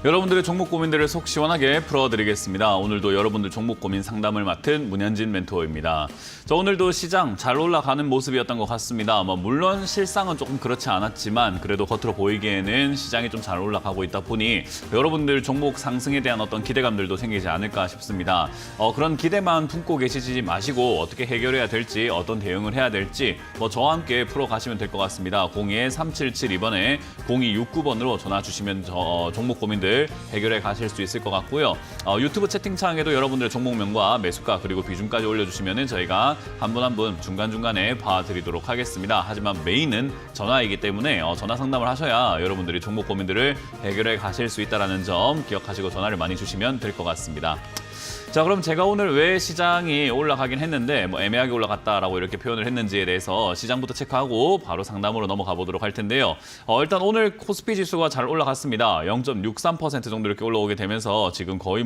여러분들의 종목 고민들을 속 시원하게 풀어드리겠습니다. 오늘도 여러분들 종목 고민 상담을 맡은 문현진 멘토입니다. 오늘도 시장 잘 올라가는 모습이었던 것 같습니다. 물론 실상은 조금 그렇지 않았지만 그래도 겉으로 보이기에는 시장이 좀 잘 올라가고 있다 보니 여러분들 종목 상승에 대한 어떤 기대감들도 생기지 않을까 싶습니다. 그런 기대만 품고 계시지 마시고 어떻게 해결해야 될지, 어떤 대응을 해야 될지 저와 함께 풀어가시면 될 것 같습니다. 02-3772번에 0269번으로 전화 주시면 종목 고민들 해결해 가실 수 있을 것 같고요. 유튜브 채팅창에도 여러분들의 종목명과 매수가 그리고 비중까지 올려주시면 저희가 한 분 한 분 중간중간에 봐드리도록 하겠습니다. 하지만 메인은 전화이기 때문에 전화 상담을 하셔야 여러분들이 종목 고민들을 해결해 가실 수 있다는 점 기억하시고 전화를 많이 주시면 될 것 같습니다. 자, 그럼 제가 오늘 왜 시장이 올라가긴 했는데 애매하게 올라갔다라고 이렇게 표현을 했는지에 대해서 시장부터 체크하고 바로 상담으로 넘어가 보도록 할 텐데요. 일단 오늘 코스피 지수가 잘 올라갔습니다. 0.63% 정도 이렇게 올라오게 되면서 지금 거의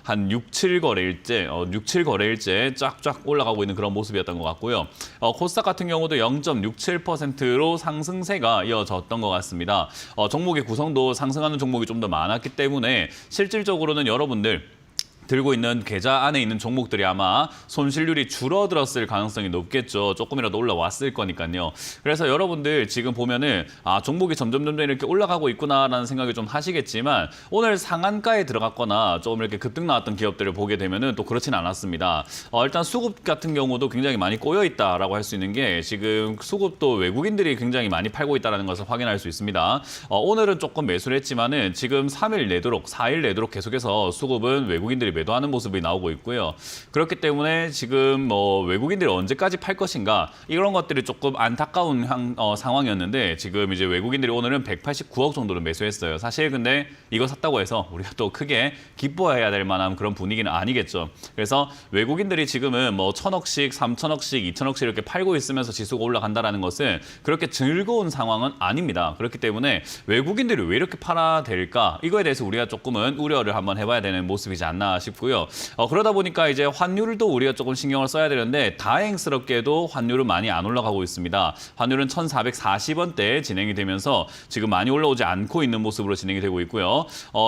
한 6, 7거래일째 쫙쫙 올라가고 있는 그런 모습이었던 것 같고요. 코스닥 같은 경우도 0.67%로 상승세가 이어졌던 것 같습니다. 종목의 구성도 상승하는 종목이 좀 더 많았기 때문에 실질적으로는 여러분들 들고 있는 계좌 안에 있는 종목들이 아마 손실률이 줄어들었을 가능성이 높겠죠. 조금이라도 올라왔을 거니까요. 그래서 여러분들 지금 보면은 종목이 점점 이렇게 올라가고 있구나라는 생각이 좀 하시겠지만 오늘 상한가에 들어갔거나 좀 이렇게 급등 나왔던 기업들을 보게 되면은 또 그렇지는 않았습니다. 일단 수급 같은 경우도 굉장히 많이 꼬여 있다라고 할 수 있는 게 지금 수급도 외국인들이 굉장히 많이 팔고 있다는 것을 확인할 수 있습니다. 오늘은 조금 매수를 했지만은 지금 3일 내도록 4일 내도록 계속해서 수급은 외국인들이 매도하는 모습이 나오고 있고요. 그렇기 때문에 지금 외국인들이 언제까지 팔 것인가 이런 것들이 조금 안타까운 상황이었는데 지금 이제 외국인들이 오늘은 189억 정도를 매수했어요. 사실 근데 이거 샀다고 해서 우리가 또 크게 기뻐해야 될 만한 그런 분위기는 아니겠죠. 그래서 외국인들이 지금은 1,000억씩, 3,000억씩, 2,000억씩 이렇게 팔고 있으면서 지수가 올라간다는 것은 그렇게 즐거운 상황은 아닙니다. 그렇기 때문에 외국인들이 왜 이렇게 팔아야 될까? 이거에 대해서 우리가 조금은 우려를 한번 해봐야 되는 모습이지 않나 싶고요. 그러다 보니까 이제 환율도 우리가 조금 신경을 써야 되는데 다행스럽게도 환율은 많이 안 올라가고 있습니다. 환율은 1,440원대 진행이 되면서 지금 많이 올라오지 않고 있는 모습으로 진행이 되고 있고요.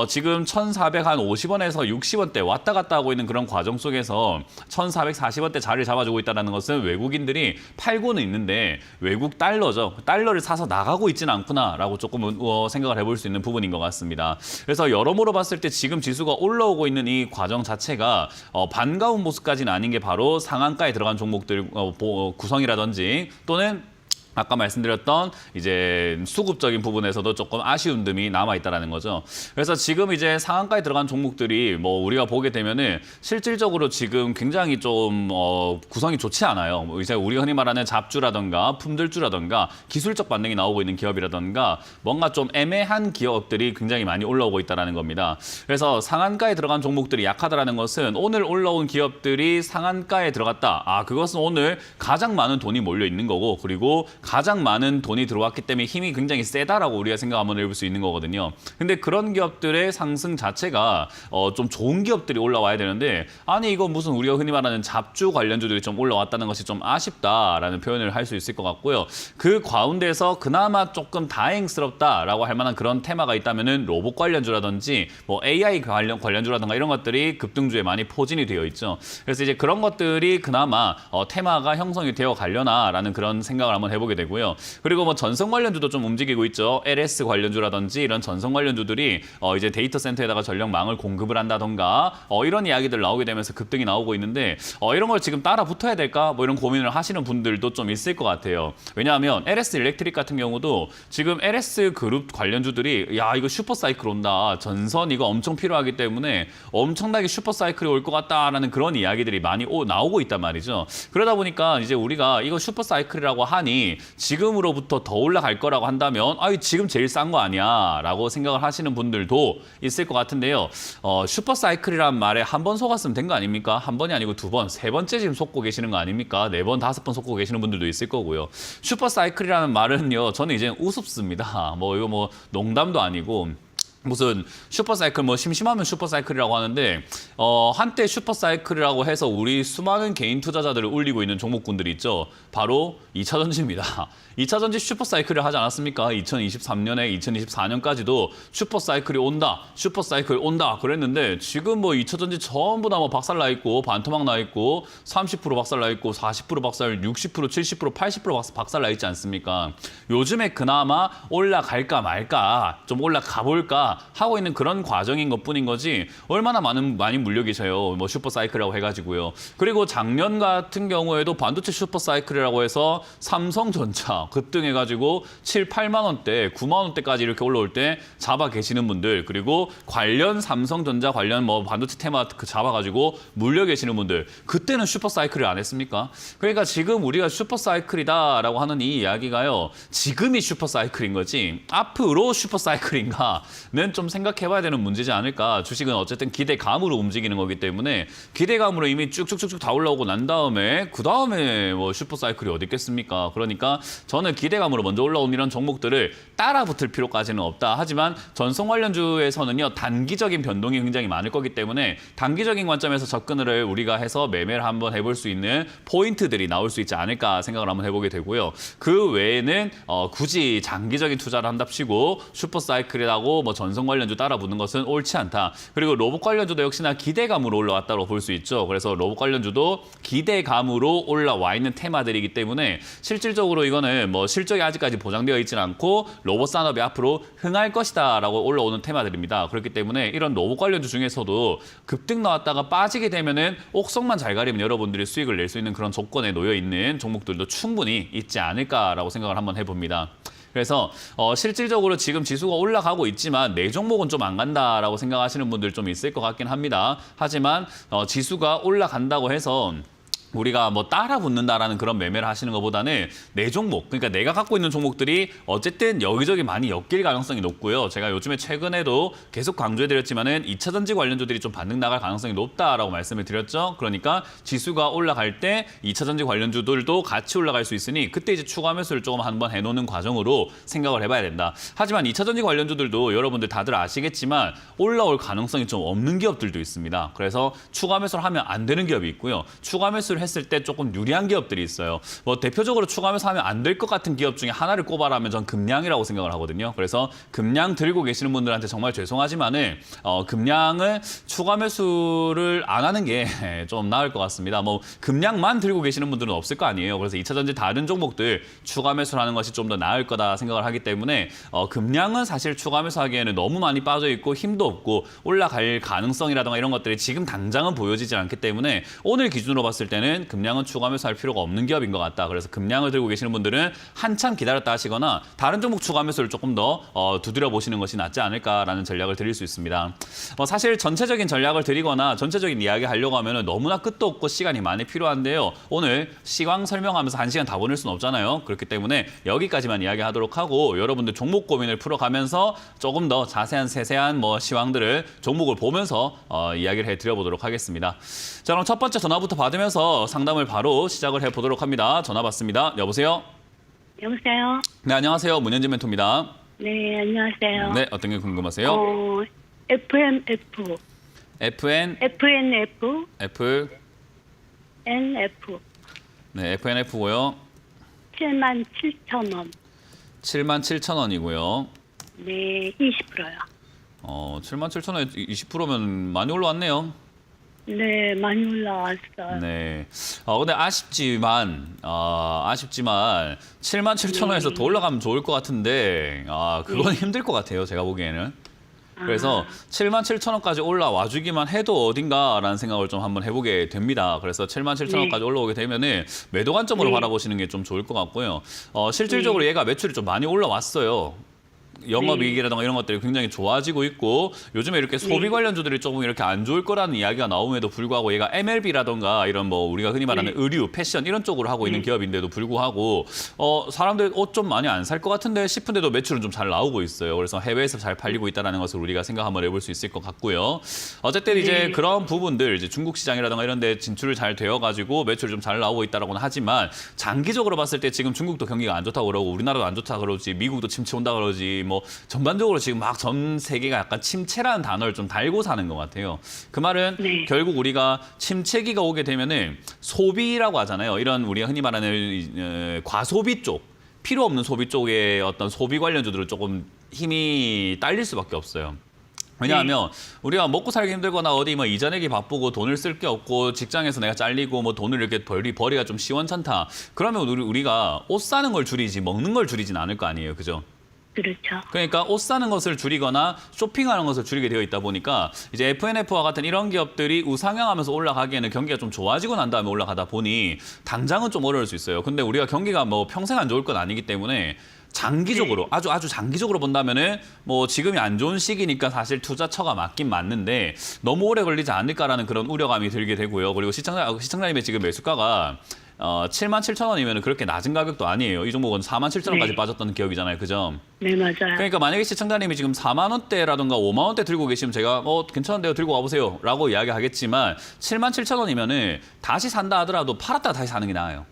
지금 1,450원에서 60원대 왔다 갔다 하고 있는 그런 과정 속에서 1,440원대 자리를 잡아주고 있다는 것은 외국인들이 팔고는 있는데 외국 달러죠. 달러를 사서 나가고 있지는 않구나라고 조금은 생각을 해볼 수 있는 부분인 것 같습니다. 그래서 여러모로 봤을 때 지금 지수가 올라오고 있는 이 과정 자체가 반가운 모습까지는 아닌 게 바로 상한가에 들어간 종목들 구성이라든지 또는 아까 말씀드렸던 이제 수급적인 부분에서도 조금 아쉬운 점이 남아 있다라는 거죠. 그래서 지금 이제 상한가에 들어간 종목들이 우리가 보게 되면은 실질적으로 지금 굉장히 좀 구성이 좋지 않아요. 이제 우리가 흔히 말하는 잡주라든가 품절주라든가 기술적 반등이 나오고 있는 기업이라든가 뭔가 좀 애매한 기업들이 굉장히 많이 올라오고 있다라는 겁니다. 그래서 상한가에 들어간 종목들이 약하다라는 것은 오늘 올라온 기업들이 상한가에 들어갔다. 그것은 오늘 가장 많은 돈이 몰려 있는 거고 그리고 가장 많은 돈이 들어왔기 때문에 힘이 굉장히 세다라고 우리가 생각 한번 해볼 수 있는 거거든요. 근데 그런 기업들의 상승 자체가 좀 좋은 기업들이 올라와야 되는데 아니 이거 무슨 우리가 흔히 말하는 잡주 관련주들이 좀 올라왔다는 것이 좀 아쉽다라는 표현을 할 수 있을 것 같고요. 그 가운데서 그나마 조금 다행스럽다라고 할 만한 그런 테마가 있다면은 로봇 관련주라든지 AI 관련주라든가 이런 것들이 급등주에 많이 포진이 되어 있죠. 그래서 이제 그런 것들이 그나마 테마가 형성이 되어 가려나라는 그런 생각을 한번 해보게 되고요. 그리고 전성 관련주도 좀 움직이고 있죠. LS 관련주라든지 이런 전성 관련주들이 이제 데이터 센터에다가 전력망을 공급을 한다던가 이런 이야기들 나오게 되면서 급등이 나오고 있는데 이런 걸 지금 따라 붙어야 될까? 이런 고민을 하시는 분들도 좀 있을 것 같아요. 왜냐하면 LS 일렉트릭 같은 경우도 지금 LS 그룹 관련주들이 야 이거 슈퍼사이클 온다. 전선 이거 엄청 필요하기 때문에 엄청나게 슈퍼사이클이 올 것 같다라는 그런 이야기들이 많이 나오고 있단 말이죠. 그러다 보니까 이제 우리가 이거 슈퍼사이클이라고 하니 지금으로부터 더 올라갈 거라고 한다면 지금 제일 싼 거 아니야 라고 생각을 하시는 분들도 있을 것 같은데요. 슈퍼사이클이란 말에 한 번 속았으면 된 거 아닙니까? 한 번이 아니고 두 번, 세 번째 지금 속고 계시는 거 아닙니까? 네 번, 다섯 번 속고 계시는 분들도 있을 거고요. 슈퍼사이클이라는 말은요. 저는 이제 우습습니다. 이거 농담도 아니고 무슨 슈퍼사이클 뭐 심심하면 슈퍼사이클이라고 하는데 한때 슈퍼사이클이라고 해서 우리 수많은 개인 투자자들을 울리고 있는 종목군들이 있죠. 바로 2차전지입니다. 2차전지 슈퍼사이클을 하지 않았습니까? 2023년에 2024년까지도 슈퍼사이클이 온다, 슈퍼사이클 온다 그랬는데 지금 뭐 2차전지 전부 다 뭐 박살나 있고 반토막 나 있고 30% 박살나 있고 40% 박살, 60%, 70%, 80% 박살나 있지 않습니까? 요즘에 그나마 올라갈까 말까, 좀 올라가 볼까 하고 있는 그런 과정인 것뿐인 거지 얼마나 많이 물려 계셔요. 뭐 슈퍼사이클이라고 해가지고요. 그리고 작년 같은 경우에도 반도체 슈퍼사이클이라고 해서 삼성전자 급등해가지고 7, 8만 원대, 9만 원대까지 이렇게 올라올 때 잡아 계시는 분들, 그리고 관련 삼성전자 관련 뭐 반도체 테마 잡아가지고 물려 계시는 분들, 그때는 슈퍼사이클을 안 했습니까? 그러니까 지금 우리가 슈퍼사이클이다라고 하는 이 이야기가요, 지금이 슈퍼사이클인 거지 앞으로 슈퍼사이클인가는 좀 생각해봐야 되는 문제지 않을까. 주식은 어쨌든 기대감으로 움직이는 거기 때문에 기대감으로 이미 쭉쭉쭉쭉 다 올라오고 난 다음에 그 다음에 뭐 슈퍼사이클이 어디 있겠습니까? 그러니까 저는 기대감으로 먼저 올라온 이런 종목들을 따라 붙을 필요까지는 없다. 하지만 전송 관련주에서는요, 단기적인 변동이 굉장히 많을 거기 때문에 단기적인 관점에서 접근을 우리가 해서 매매를 한번 해볼 수 있는 포인트들이 나올 수 있지 않을까 생각을 한번 해보게 되고요. 그 외에는 굳이 장기적인 투자를 한답시고 슈퍼사이클이라고 뭐 전송 관련주 따라 붙는 것은 옳지 않다. 그리고 로봇 관련주도 역시나 기대감으로 올라왔다고 볼 수 있죠. 그래서 로봇 관련주도 기대감으로 올라와 있는 테마들이기 때문에 실질적으로 이거는 뭐 실적이 아직까지 보장되어 있지는 않고 로봇 산업이 앞으로 흥할 것이다라고 올라오는 테마들입니다. 그렇기 때문에 이런 로봇 관련주 중에서도 급등 나왔다가 빠지게 되면은 옥석만 잘 가리면 여러분들이 수익을 낼 수 있는 그런 조건에 놓여 있는 종목들도 충분히 있지 않을까라고 생각을 한번 해봅니다. 그래서 실질적으로 지금 지수가 올라가고 있지만 내 종목은 좀 안 간다라고 생각하시는 분들 좀 있을 것 같긴 합니다. 하지만 지수가 올라간다고 해서 우리가 뭐 따라 붙는다라는 그런 매매를 하시는 것보다는 내 종목, 그러니까 내가 갖고 있는 종목들이 어쨌든 여기저기 많이 엮일 가능성이 높고요. 제가 요즘에 최근에도 계속 강조해드렸지만은 2차전지 관련주들이 좀 반등 나갈 가능성이 높다라고 말씀을 드렸죠. 그러니까 지수가 올라갈 때 2차전지 관련주들도 같이 올라갈 수 있으니 그때 이제 추가 매수를 조금 한번 해놓는 과정으로 생각을 해봐야 된다. 하지만 2차전지 관련주들도 여러분들 다들 아시겠지만 올라올 가능성이 좀 없는 기업들도 있습니다. 그래서 추가 매수를 하면 안 되는 기업이 있고요. 추가 매수를 했을 때 조금 유리한 기업들이 있어요. 뭐 대표적으로 추가 매수하면 안 될 것 같은 기업 중에 하나를 꼽아라면 전 금량이라고 생각을 하거든요. 그래서 금량 들고 계시는 분들한테 정말 죄송하지만은 금량을 추가 매수를 안 하는 게 좀 나을 것 같습니다. 뭐 금량만 들고 계시는 분들은 없을 거 아니에요. 그래서 2차전지 다른 종목들 추가 매수를 하는 것이 좀 더 나을 거다 생각을 하기 때문에 금량은 사실 추가 매수하기에는 너무 많이 빠져 있고 힘도 없고 올라갈 가능성이라든가 이런 것들이 지금 당장은 보여지지 않기 때문에 오늘 기준으로 봤을 때는 금량은 추가 매수할 필요가 없는 기업인 것 같다. 그래서 금량을 들고 계시는 분들은 한참 기다렸다 하시거나 다른 종목 추가 매수를 조금 더 두드려 보시는 것이 낫지 않을까라는 전략을 드릴 수 있습니다. 사실 전체적인 전략을 드리거나 전체적인 이야기 하려고 하면 너무나 끝도 없고 시간이 많이 필요한데요. 오늘 시황 설명하면서 1시간 다 보낼 수는 없잖아요. 그렇기 때문에 여기까지만 이야기하도록 하고 여러분들 종목 고민을 풀어가면서 조금 더 자세한 세세한 뭐 시황들을 종목을 보면서 이야기를 해드려보도록 하겠습니다. 자, 그럼 첫 번째 전화부터 받으면서 상담을 바로 시작을 해보도록 합니다. 전화 받습니다. 여보세요? 여보세요? 네, 안녕하세요. 문현진 멘토입니다. 네, 안녕하세요. 네, 어떤 게 궁금하세요? FNF. FNF. NF. 네, FNF고요. 77,000원. 77,000원이고요. 네, 20%요. 77,000원에 20%면 많이 올라왔네요. 네, 많이 올라왔어요. 네. 근데 아쉽지만 77,000원에서 더 올라가면 좋을 것 같은데, 그건 힘들 것 같아요. 제가 보기에는. 그래서 77,000원까지 올라와 주기만 해도 어딘가라는 생각을 좀 한번 해보게 됩니다. 그래서 77,000원까지 올라오게 되면은 매도 관점으로 바라보시는 게 좀 좋을 것 같고요. 실질적으로 얘가 매출이 좀 많이 올라왔어요. 영업이익이라든가 이런 것들이 굉장히 좋아지고 있고 요즘에 이렇게 소비 관련주들이 조금 이렇게 안 좋을 거라는 이야기가 나옴에도 불구하고 얘가 MLB라든가 이런 뭐 우리가 흔히 말하는 의류, 패션 이런 쪽으로 하고 있는 기업인데도 불구하고 사람들 옷 좀 많이 안 살 것 같은데 싶은데도 매출은 좀 잘 나오고 있어요. 그래서 해외에서 잘 팔리고 있다는 것을 우리가 생각 한번 해볼 수 있을 것 같고요. 어쨌든 이제 그런 부분들 이제 중국 시장이라든가 이런 데 진출을 잘 되어가지고 매출이 좀 잘 나오고 있다라고는 하지만 장기적으로 봤을 때 지금 중국도 경기가 안 좋다고 그러고 우리나라도 안 좋다 그러지 미국도 침체 온다 그러지 뭐 전반적으로 지금 막 전 세계가 약간 침체라는 단어를 좀 달고 사는 것 같아요. 그 말은 네. 결국 우리가 침체기가 오게 되면은 소비라고 하잖아요. 이런 우리가 흔히 말하는 과소비 쪽, 필요 없는 소비 쪽의 어떤 소비 관련주들은 조금 힘이 딸릴 수밖에 없어요. 왜냐하면 우리가 먹고 살기 힘들거나 어디 뭐 이자 내기 바쁘고 돈을 쓸 게 없고 직장에서 내가 잘리고 뭐 돈을 이렇게 벌이가 좀 시원찮다. 그러면 우리가 옷 사는 걸 줄이지 먹는 걸 줄이진 않을 거 아니에요. 그죠? 그렇죠. 그러니까 옷 사는 것을 줄이거나 쇼핑하는 것을 줄이게 되어 있다 보니까 이제 FNF와 같은 이런 기업들이 우상향하면서 올라가기에는 경기가 좀 좋아지고 난 다음에 올라가다 보니 당장은 좀 어려울 수 있어요. 근데 우리가 경기가 뭐 평생 안 좋을 건 아니기 때문에 장기적으로 아주 장기적으로 본다면은 뭐 지금이 안 좋은 시기니까 사실 투자처가 맞긴 맞는데 너무 오래 걸리지 않을까라는 그런 우려감이 들게 되고요. 그리고 시청자님의 지금 매수가가 77,000원이면 그렇게 낮은 가격도 아니에요. 이 종목은 47,000원까지 네. 빠졌던 기업이잖아요. 그죠? 네, 맞아요. 그러니까 만약에 시청자님이 지금 4만 원대라든가 5만 원대 들고 계시면 제가 괜찮은데요. 들고 와보세요. 라고 이야기하겠지만 77,000원이면은 다시 산다 하더라도 팔았다가 다시 사는 게 나아요.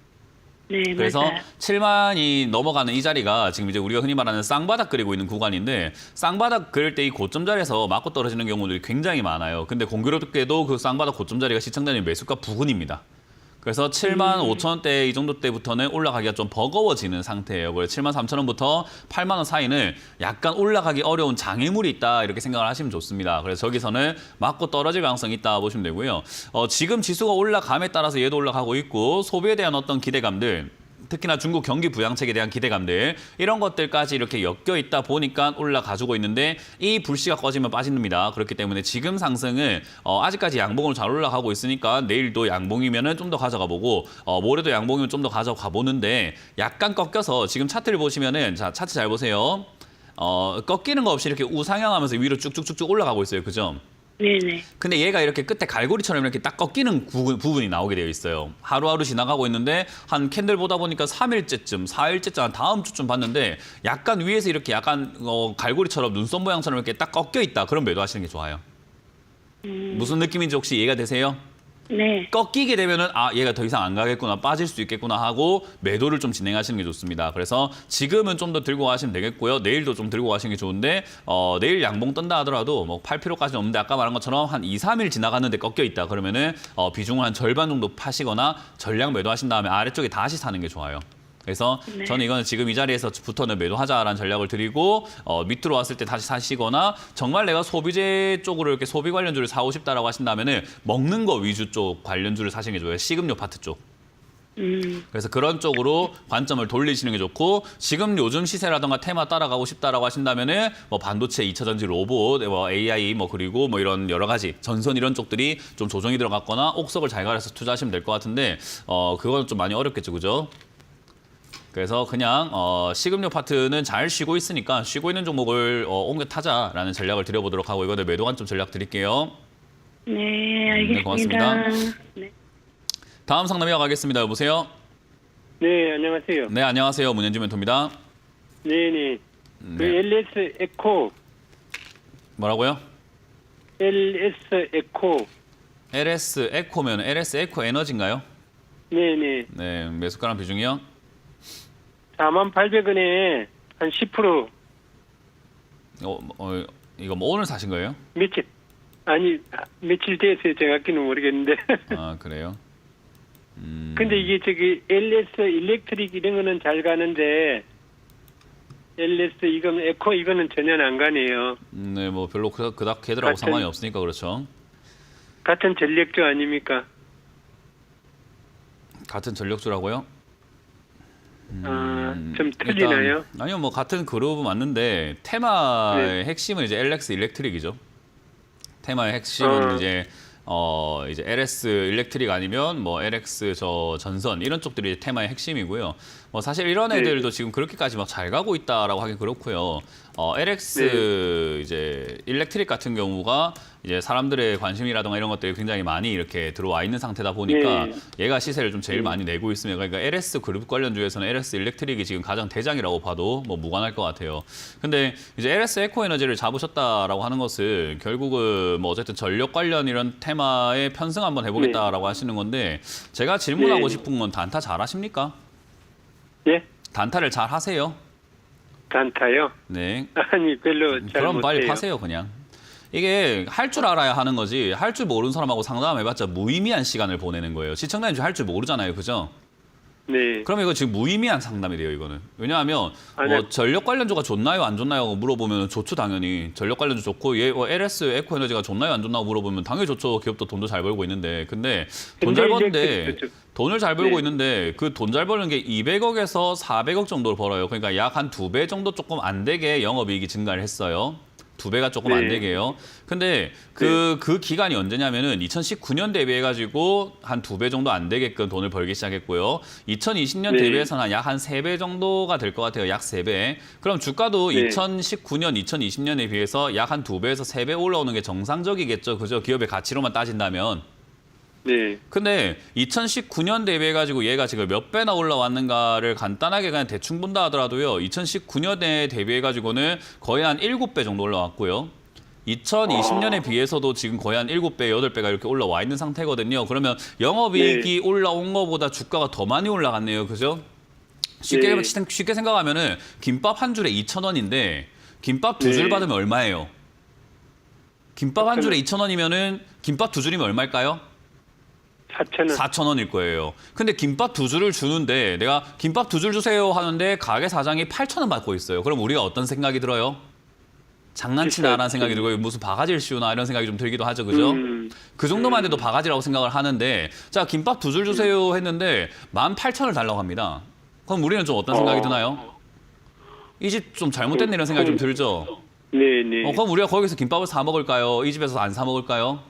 네, 그래서 맞아요. 7만이 넘어가는 이 자리가 지금 이제 우리가 흔히 말하는 쌍바닥 그리고 있는 구간인데 쌍바닥 그릴 때 이 고점 자리에서 맞고 떨어지는 경우들이 굉장히 많아요. 근데 공교롭게도 그 쌍바닥 고점 자리가 시청자님 매수가 부근입니다. 그래서 7만 5천 원대 이 정도 때부터는 올라가기가 좀 버거워지는 상태예요. 그래서 7만 3천 원부터 8만 원 사이는 약간 올라가기 어려운 장애물이 있다 이렇게 생각을 하시면 좋습니다. 그래서 저기서는 맞고 떨어질 가능성이 있다 보시면 되고요. 지금 지수가 올라감에 따라서 얘도 올라가고 있고 소비에 대한 어떤 기대감들 특히나 중국 경기 부양책에 대한 기대감들 이런 것들까지 이렇게 엮여 있다 보니까 올라가지고 있는데 이 불씨가 꺼지면 빠집니다. 그렇기 때문에 지금 상승은 아직까지 양봉으로 잘 올라가고 있으니까 내일도 양봉이면은 좀 더 가져가 보고 모레도 양봉이면 좀 더 가져가 보는데 약간 꺾여서 지금 차트를 보시면은 자 차트 잘 보세요. 꺾이는 거 없이 이렇게 우상향하면서 위로 쭉쭉쭉쭉 올라가고 있어요. 그죠? 네네. 근데 얘가 이렇게 끝에 갈고리처럼 이렇게 딱 꺾이는 부분이 나오게 되어 있어요. 하루하루 지나가고 있는데 한 캔들 보다 보니까 3일째쯤, 4일째쯤 다음 주쯤 봤는데 약간 위에서 이렇게 약간 갈고리처럼 눈썹 모양처럼 이렇게 딱 꺾여 있다. 그럼 매도하시는 게 좋아요. 무슨 느낌인지 혹시 이해가 되세요? 네. 꺾이게 되면은 얘가 더 이상 안 가겠구나 빠질 수 있겠구나 하고 매도를 좀 진행하시는 게 좋습니다. 그래서 지금은 좀 더 들고 가시면 되겠고요. 내일도 좀 들고 가시는 게 좋은데 내일 양봉 뜬다 하더라도 뭐 팔 필요까지는 없는데 아까 말한 것처럼 한 2, 3일 지나갔는데 꺾여 있다. 그러면은 비중을 한 절반 정도 파시거나 전량 매도하신 다음에 아래쪽에 다시 사는 게 좋아요. 그래서 네. 저는 이거는 지금 이 자리에서부터는 매도하자라는 전략을 드리고 밑으로 왔을 때 다시 사시거나 정말 내가 소비재 쪽으로 이렇게 소비 관련주를 사고 싶다라고 하신다면은 먹는 거 위주 쪽 관련주를 사시는 게 좋아요. 식음료 파트 쪽. 그래서 그런 쪽으로 관점을 돌리시는 게 좋고 지금 요즘 시세라든가 테마 따라가고 싶다라고 하신다면은 뭐 반도체, 2차 전지, 로봇, 뭐 AI 뭐 그리고 뭐 이런 여러 가지 전선 이런 쪽들이 좀 조정이 들어갔거나 옥석을 잘 가려서 투자하시면 될 것 같은데 그건 좀 많이 어렵겠죠, 그죠? 그래서 그냥 식음료 파트는 잘 쉬고 있으니까 쉬고 있는 종목을 옮겨 타자라는 전략을 드려보도록 하고 이거는 매도 관점 전략 드릴게요. 네, 알겠습니다. 고맙습니다. 네. 다음 상담 이어가겠습니다. 여보세요? 네, 안녕하세요. 네, 안녕하세요. 문현주 멘토입니다. 네네. 그 네. LS 에코, 뭐라고요? LS 에코. LS 에코면 LS 에코 에너지인가요? 네네. 네, 매수가랑 비중이요? 48,000원에 한 10%. 이거 뭐 오늘 사신 거예요? 며칠, 아니, 며칠 됐어요. 정확히는 모르겠는데. 아, 그래요? 근데 이게 저기 LS 일렉트릭 이런 거는 잘 가는데, LS 이건 에코 이거는 전혀 안 가네요. 네, 뭐 별로 그닥 걔들하고 상관이 없으니까 그렇죠. 같은 전력주 아닙니까? 같은 전력주라고요? 좀 틀리나요? 일단, 아니요, 뭐 같은 그룹은 맞는데 테마의 네. 핵심은 이제 LX 일렉트릭이죠. 테마의 핵심은 이제 LS 일렉트릭 아니면 뭐 LX 저 전선 이런 쪽들이 테마의 핵심이고요. 뭐 사실 이런 애들도 지금 그렇게까지 막 잘 가고 있다라고 하긴 그렇고요. LX 이제 일렉트릭 같은 경우가 이제 사람들의 관심이라든가 이런 것들이 굉장히 많이 이렇게 들어와 있는 상태다 보니까 얘가 시세를 좀 제일 많이 내고 있습니다. 그러니까 LS 그룹 관련주에서는 LS 일렉트릭이 지금 가장 대장이라고 봐도 뭐 무관할 것 같아요. 근데 이제 LS 에코 에너지를 잡으셨다라고 하는 것은 결국은 뭐 어쨌든 전력 관련 이런 테마에 편승 한번 해보겠다라고 하시는 건데 제가 질문하고 싶은 건 단타 잘 하십니까? 예? 단타를 잘 하세요? 단타요? 네. 아니 별로 잘 그럼 빨리 못해요. 파세요, 그냥. 이게 할 줄 알아야 하는 거지. 할 줄 모르는 사람하고 상담해봤자 무의미한 시간을 보내는 거예요. 시청자님 할 줄 모르잖아요, 그죠? 네. 그럼 이거 지금 무의미한 상담이 돼요, 이거는. 왜냐하면 아니, 뭐 전력 관련주가 좋나요, 안 좋나요? 물어보면 좋죠, 당연히. 전력 관련주 좋고 얘 LS 에코에너지가 좋나요, 안 좋나요? 물어보면 당연히 좋죠. 기업도 돈도 잘 벌고 있는데. 근데 돈 잘 버는데 일렉트릭도 돈을 잘 벌고 네. 있는데 그 돈 잘 버는 게 200억에서 400억 정도를 벌어요. 그러니까 약 한 2배 정도 조금 안 되게 영업이익이 증가를 했어요. 2배가 조금 안 네. 되게요. 근데 그 기간이 언제냐면은 2019년 대비해가지고 한 2배 정도 안 되게끔 돈을 벌기 시작했고요. 2020년 네. 대비해서는 약 한 3배 정도가 될 것 같아요. 약 3배. 그럼 주가도 네. 2019년, 2020년에 비해서 약 한 2배에서 3배 올라오는 게 정상적이겠죠. 그죠? 기업의 가치로만 따진다면. 네. 근데 2019년 대비해가지고 얘가 지금 몇 배나 올라왔는가를 간단하게 그냥 대충 본다 하더라도요. 2019년에 대비해가지고는 거의 한 7배 정도 올라왔고요. 2020년에 비해서도 지금 거의 한 7배, 8배가 이렇게 올라와 있는 상태거든요. 그러면 영업이익이 올라온 것보다 주가가 더 많이 올라갔네요. 그죠? 쉽게, 네. 쉽게 생각하면은 김밥 한 줄에 2,000원인데 김밥 두 줄 네. 받으면 얼마예요? 김밥 한 줄에 2,000원이면은 김밥 두 줄이면 얼마일까요? 4,000원. 4,000원일 거예요. 근데 김밥 두 줄을 주는데 내가 김밥 두 줄 주세요 하는데 가게 사장이 8,000원 받고 있어요. 그럼 우리가 어떤 생각이 들어요? 장난치나라는 생각이 들고 무슨 바가지를 씌우나 이런 생각이 좀 들기도 하죠. 그죠? 그 정도만 해도 바가지라고 생각을 하는데 자 김밥 두 줄 주세요 했는데 18,000원을 달라고 합니다. 그럼 우리는 좀 어떤 생각이 드나요? 이 집 좀 잘못됐네 이런 생각이 좀 들죠? 네, 네. 그럼 우리가 거기서 김밥을 사 먹을까요? 이 집에서 안 사 먹을까요?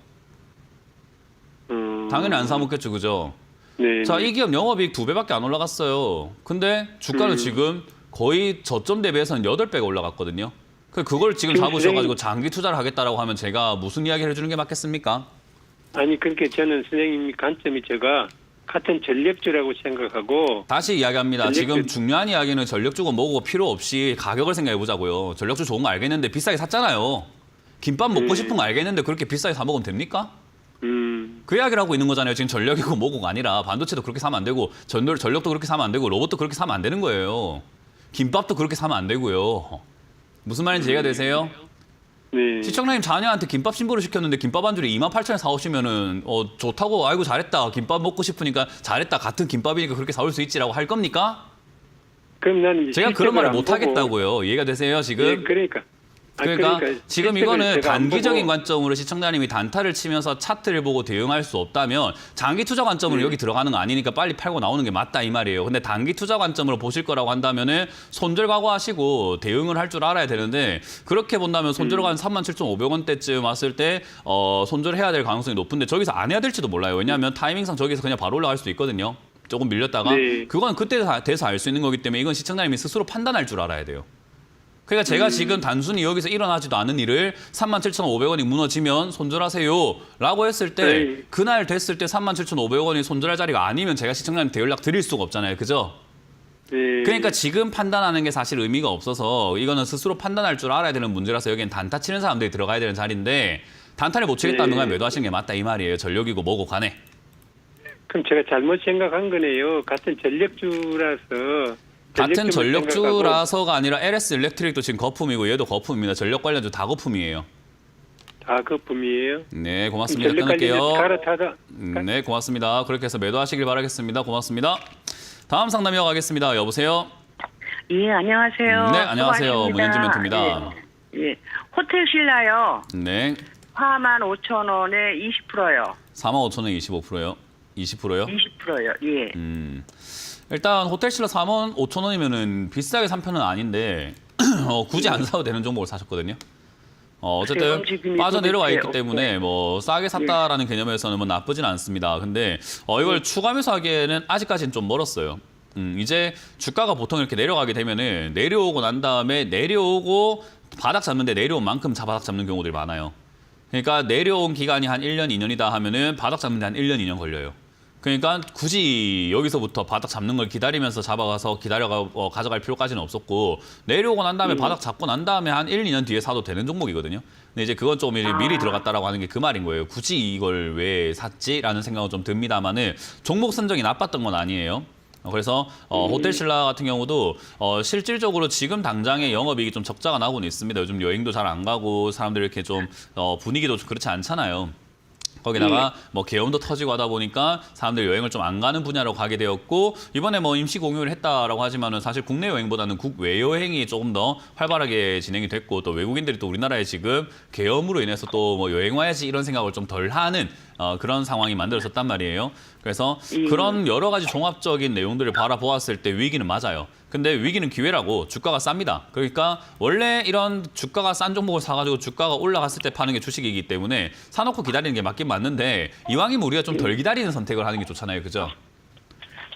당연히 안 사 먹겠죠. 그죠? 네. 자, 네. 이 기업 영업이익 2배밖에 안 올라갔어요. 근데 주가는 지금 거의 저점 대비해서는 8배가 올라갔거든요. 그걸 지금 지금 잡으셔가지고 장기 투자를 하겠다라고 하면 제가 무슨 이야기를 해주는 게 맞겠습니까? 아니 그렇게 저는 선생님 관점이 제가 같은 전력주라고 생각하고 다시 이야기합니다. 전력주- 지금 중요한 이야기는 전력주고 뭐고 필요 없이 가격을 생각해 보자고요. 전력주 좋은 거 알겠는데 비싸게 샀잖아요. 김밥 먹고 싶은 거 알겠는데 그렇게 비싸게 사 먹으면 됩니까? 그 이야기를 하고 있는 거잖아요. 지금 전력이고 뭐고가 아니라 반도체도 그렇게 사면 안 되고 전력도 그렇게 사면 안 되고 로봇도 그렇게 사면 안 되는 거예요. 김밥도 그렇게 사면 안 되고요. 무슨 말인지 이해가 되세요? 네. 시청자님 자녀한테 김밥 신부를 시켰는데 김밥 한 줄에 28,000원 사오시면은 좋다고 아이고 잘했다. 김밥 먹고 싶으니까 잘했다. 같은 김밥이니까 그렇게 사올 수 있지라고 할 겁니까? 그럼 나는 이제 제가 그런 시스템을 말을 안 못 보고- 하겠다고요. 이해가 되세요, 지금? 네, 그러니까. 그러니까 지금 이거는 시스템을 제가 안 단기적인 보고- 관점으로 시청자님이 단타를 치면서 차트를 보고 대응할 수 없다면 장기 투자 관점으로 여기 들어가는 거 아니니까 빨리 팔고 나오는 게 맞다 이 말이에요. 근데 단기 투자 관점으로 보실 거라고 한다면은 손절 각오하시고 대응을 할 줄 알아야 되는데 그렇게 본다면 손절가 한 37,500원대쯤 왔을 때 손절해야 될 가능성이 높은데 저기서 안 해야 될지도 몰라요. 왜냐하면 타이밍상 저기서 그냥 바로 올라갈 수도 있거든요. 조금 밀렸다가 네. 그건 그때 돼서 알 수 있는 거기 때문에 이건 시청자님이 스스로 판단할 줄 알아야 돼요. 그러니까 제가 지금 단순히 여기서 일어나지도 않은 일을 37,500원이 무너지면 손절하세요 라고 했을 때 네. 그날 됐을 때 37,500원이 손절할 자리가 아니면 제가 시청자님한테 연락 드릴 수가 없잖아요. 그죠? 네. 그러니까 지금 판단하는 게 사실 의미가 없어서 이거는 스스로 판단할 줄 알아야 되는 문제라서 여기엔 단타 치는 사람들이 들어가야 되는 자리인데 단타를 못 치겠다면 그냥 매도하시는 게 맞다 이 말이에요. 전력이고 뭐고 간에. 그럼 제가 잘못 생각한 거네요. 같은 전력주라서. 같은 전력주만 전력주라서가 아니라 LS 일렉트릭도 지금 거품이고 얘도 거품입니다. 전력 관련주 다 거품이에요. 다 거품이에요. 네, 고맙습니다. 전력 관련 끊을게요. 갈아타다. 네, 고맙습니다. 그렇게 해서 매도하시길 바라겠습니다. 고맙습니다. 다음 상담 이어가겠습니다. 여보세요? 예, 안녕하세요. 네, 안녕하세요. 수고하십니다. 문현주 멘토입니다. 예, 예. 호텔 신라요. 네, 45,000원에 20%요. 45,000원 25%요? 20%요? 20%요. 예. 일단 호텔실러 45,000원이면은 비싸게 산 편은 아닌데 굳이 안 사도 되는 종목을 사셨거든요. 어쨌든 그래요? 지금 빠져 내려와 이거 있기 때문에 뭐 싸게 샀다라는 개념에서는 뭐 나쁘진 않습니다. 근데 이걸 추가 매수하기에는 아직까지는 좀 멀었어요. 이제 주가가 보통 이렇게 내려가게 되면은 내려오고 난 다음에 내려오고 바닥 잡는데 내려온 만큼 바닥 잡는 경우들이 많아요. 그러니까 내려온 기간이 한 1년, 2년이다 하면은 바닥 잡는데 한 1년, 2년 걸려요. 그러니까 굳이 여기서부터 바닥 잡는 걸 기다리면서 잡아가서 가져갈 필요까지는 없었고 내려오고 난 다음에 바닥 잡고 난 다음에 한 1, 2년 뒤에 사도 되는 종목이거든요. 근데 이제 그건 좀 이제 미리 들어갔다라고 하는 게 그 말인 거예요. 굳이 이걸 왜 샀지라는 생각은 좀 듭니다만은 종목 선정이 나빴던 건 아니에요. 그래서 호텔 신라 같은 경우도 실질적으로 지금 당장의 영업이익이 좀 적자가 나고는 있습니다. 요즘 여행도 잘 안 가고 사람들이 이렇게 좀 분위기도 좀 그렇지 않잖아요. 거기다가 뭐 계엄도 터지고 하다 보니까 사람들이 여행을 좀 안 가는 분야로 가게 되었고, 이번에 뭐 임시 공휴를 했다라고 하지만은 사실 국내 여행보다는 국외 여행이 조금 더 활발하게 진행이 됐고, 또 외국인들이 또 우리나라에 지금 계엄으로 인해서 또 뭐 여행 와야지 이런 생각을 좀 덜 하는 그런 상황이 만들어졌단 말이에요. 그래서 그런 여러 가지 종합적인 내용들을 바라보았을 때 위기는 맞아요. 근데 위기는 기회라고, 주가가 쌉니다. 그러니까 원래 이런 주가가 싼 종목을 사가지고 주가가 올라갔을 때 파는 게 주식이기 때문에 사놓고 기다리는 게 맞긴 맞는데, 이왕이면 우리가 좀 덜 기다리는 선택을 하는 게 좋잖아요. 그죠?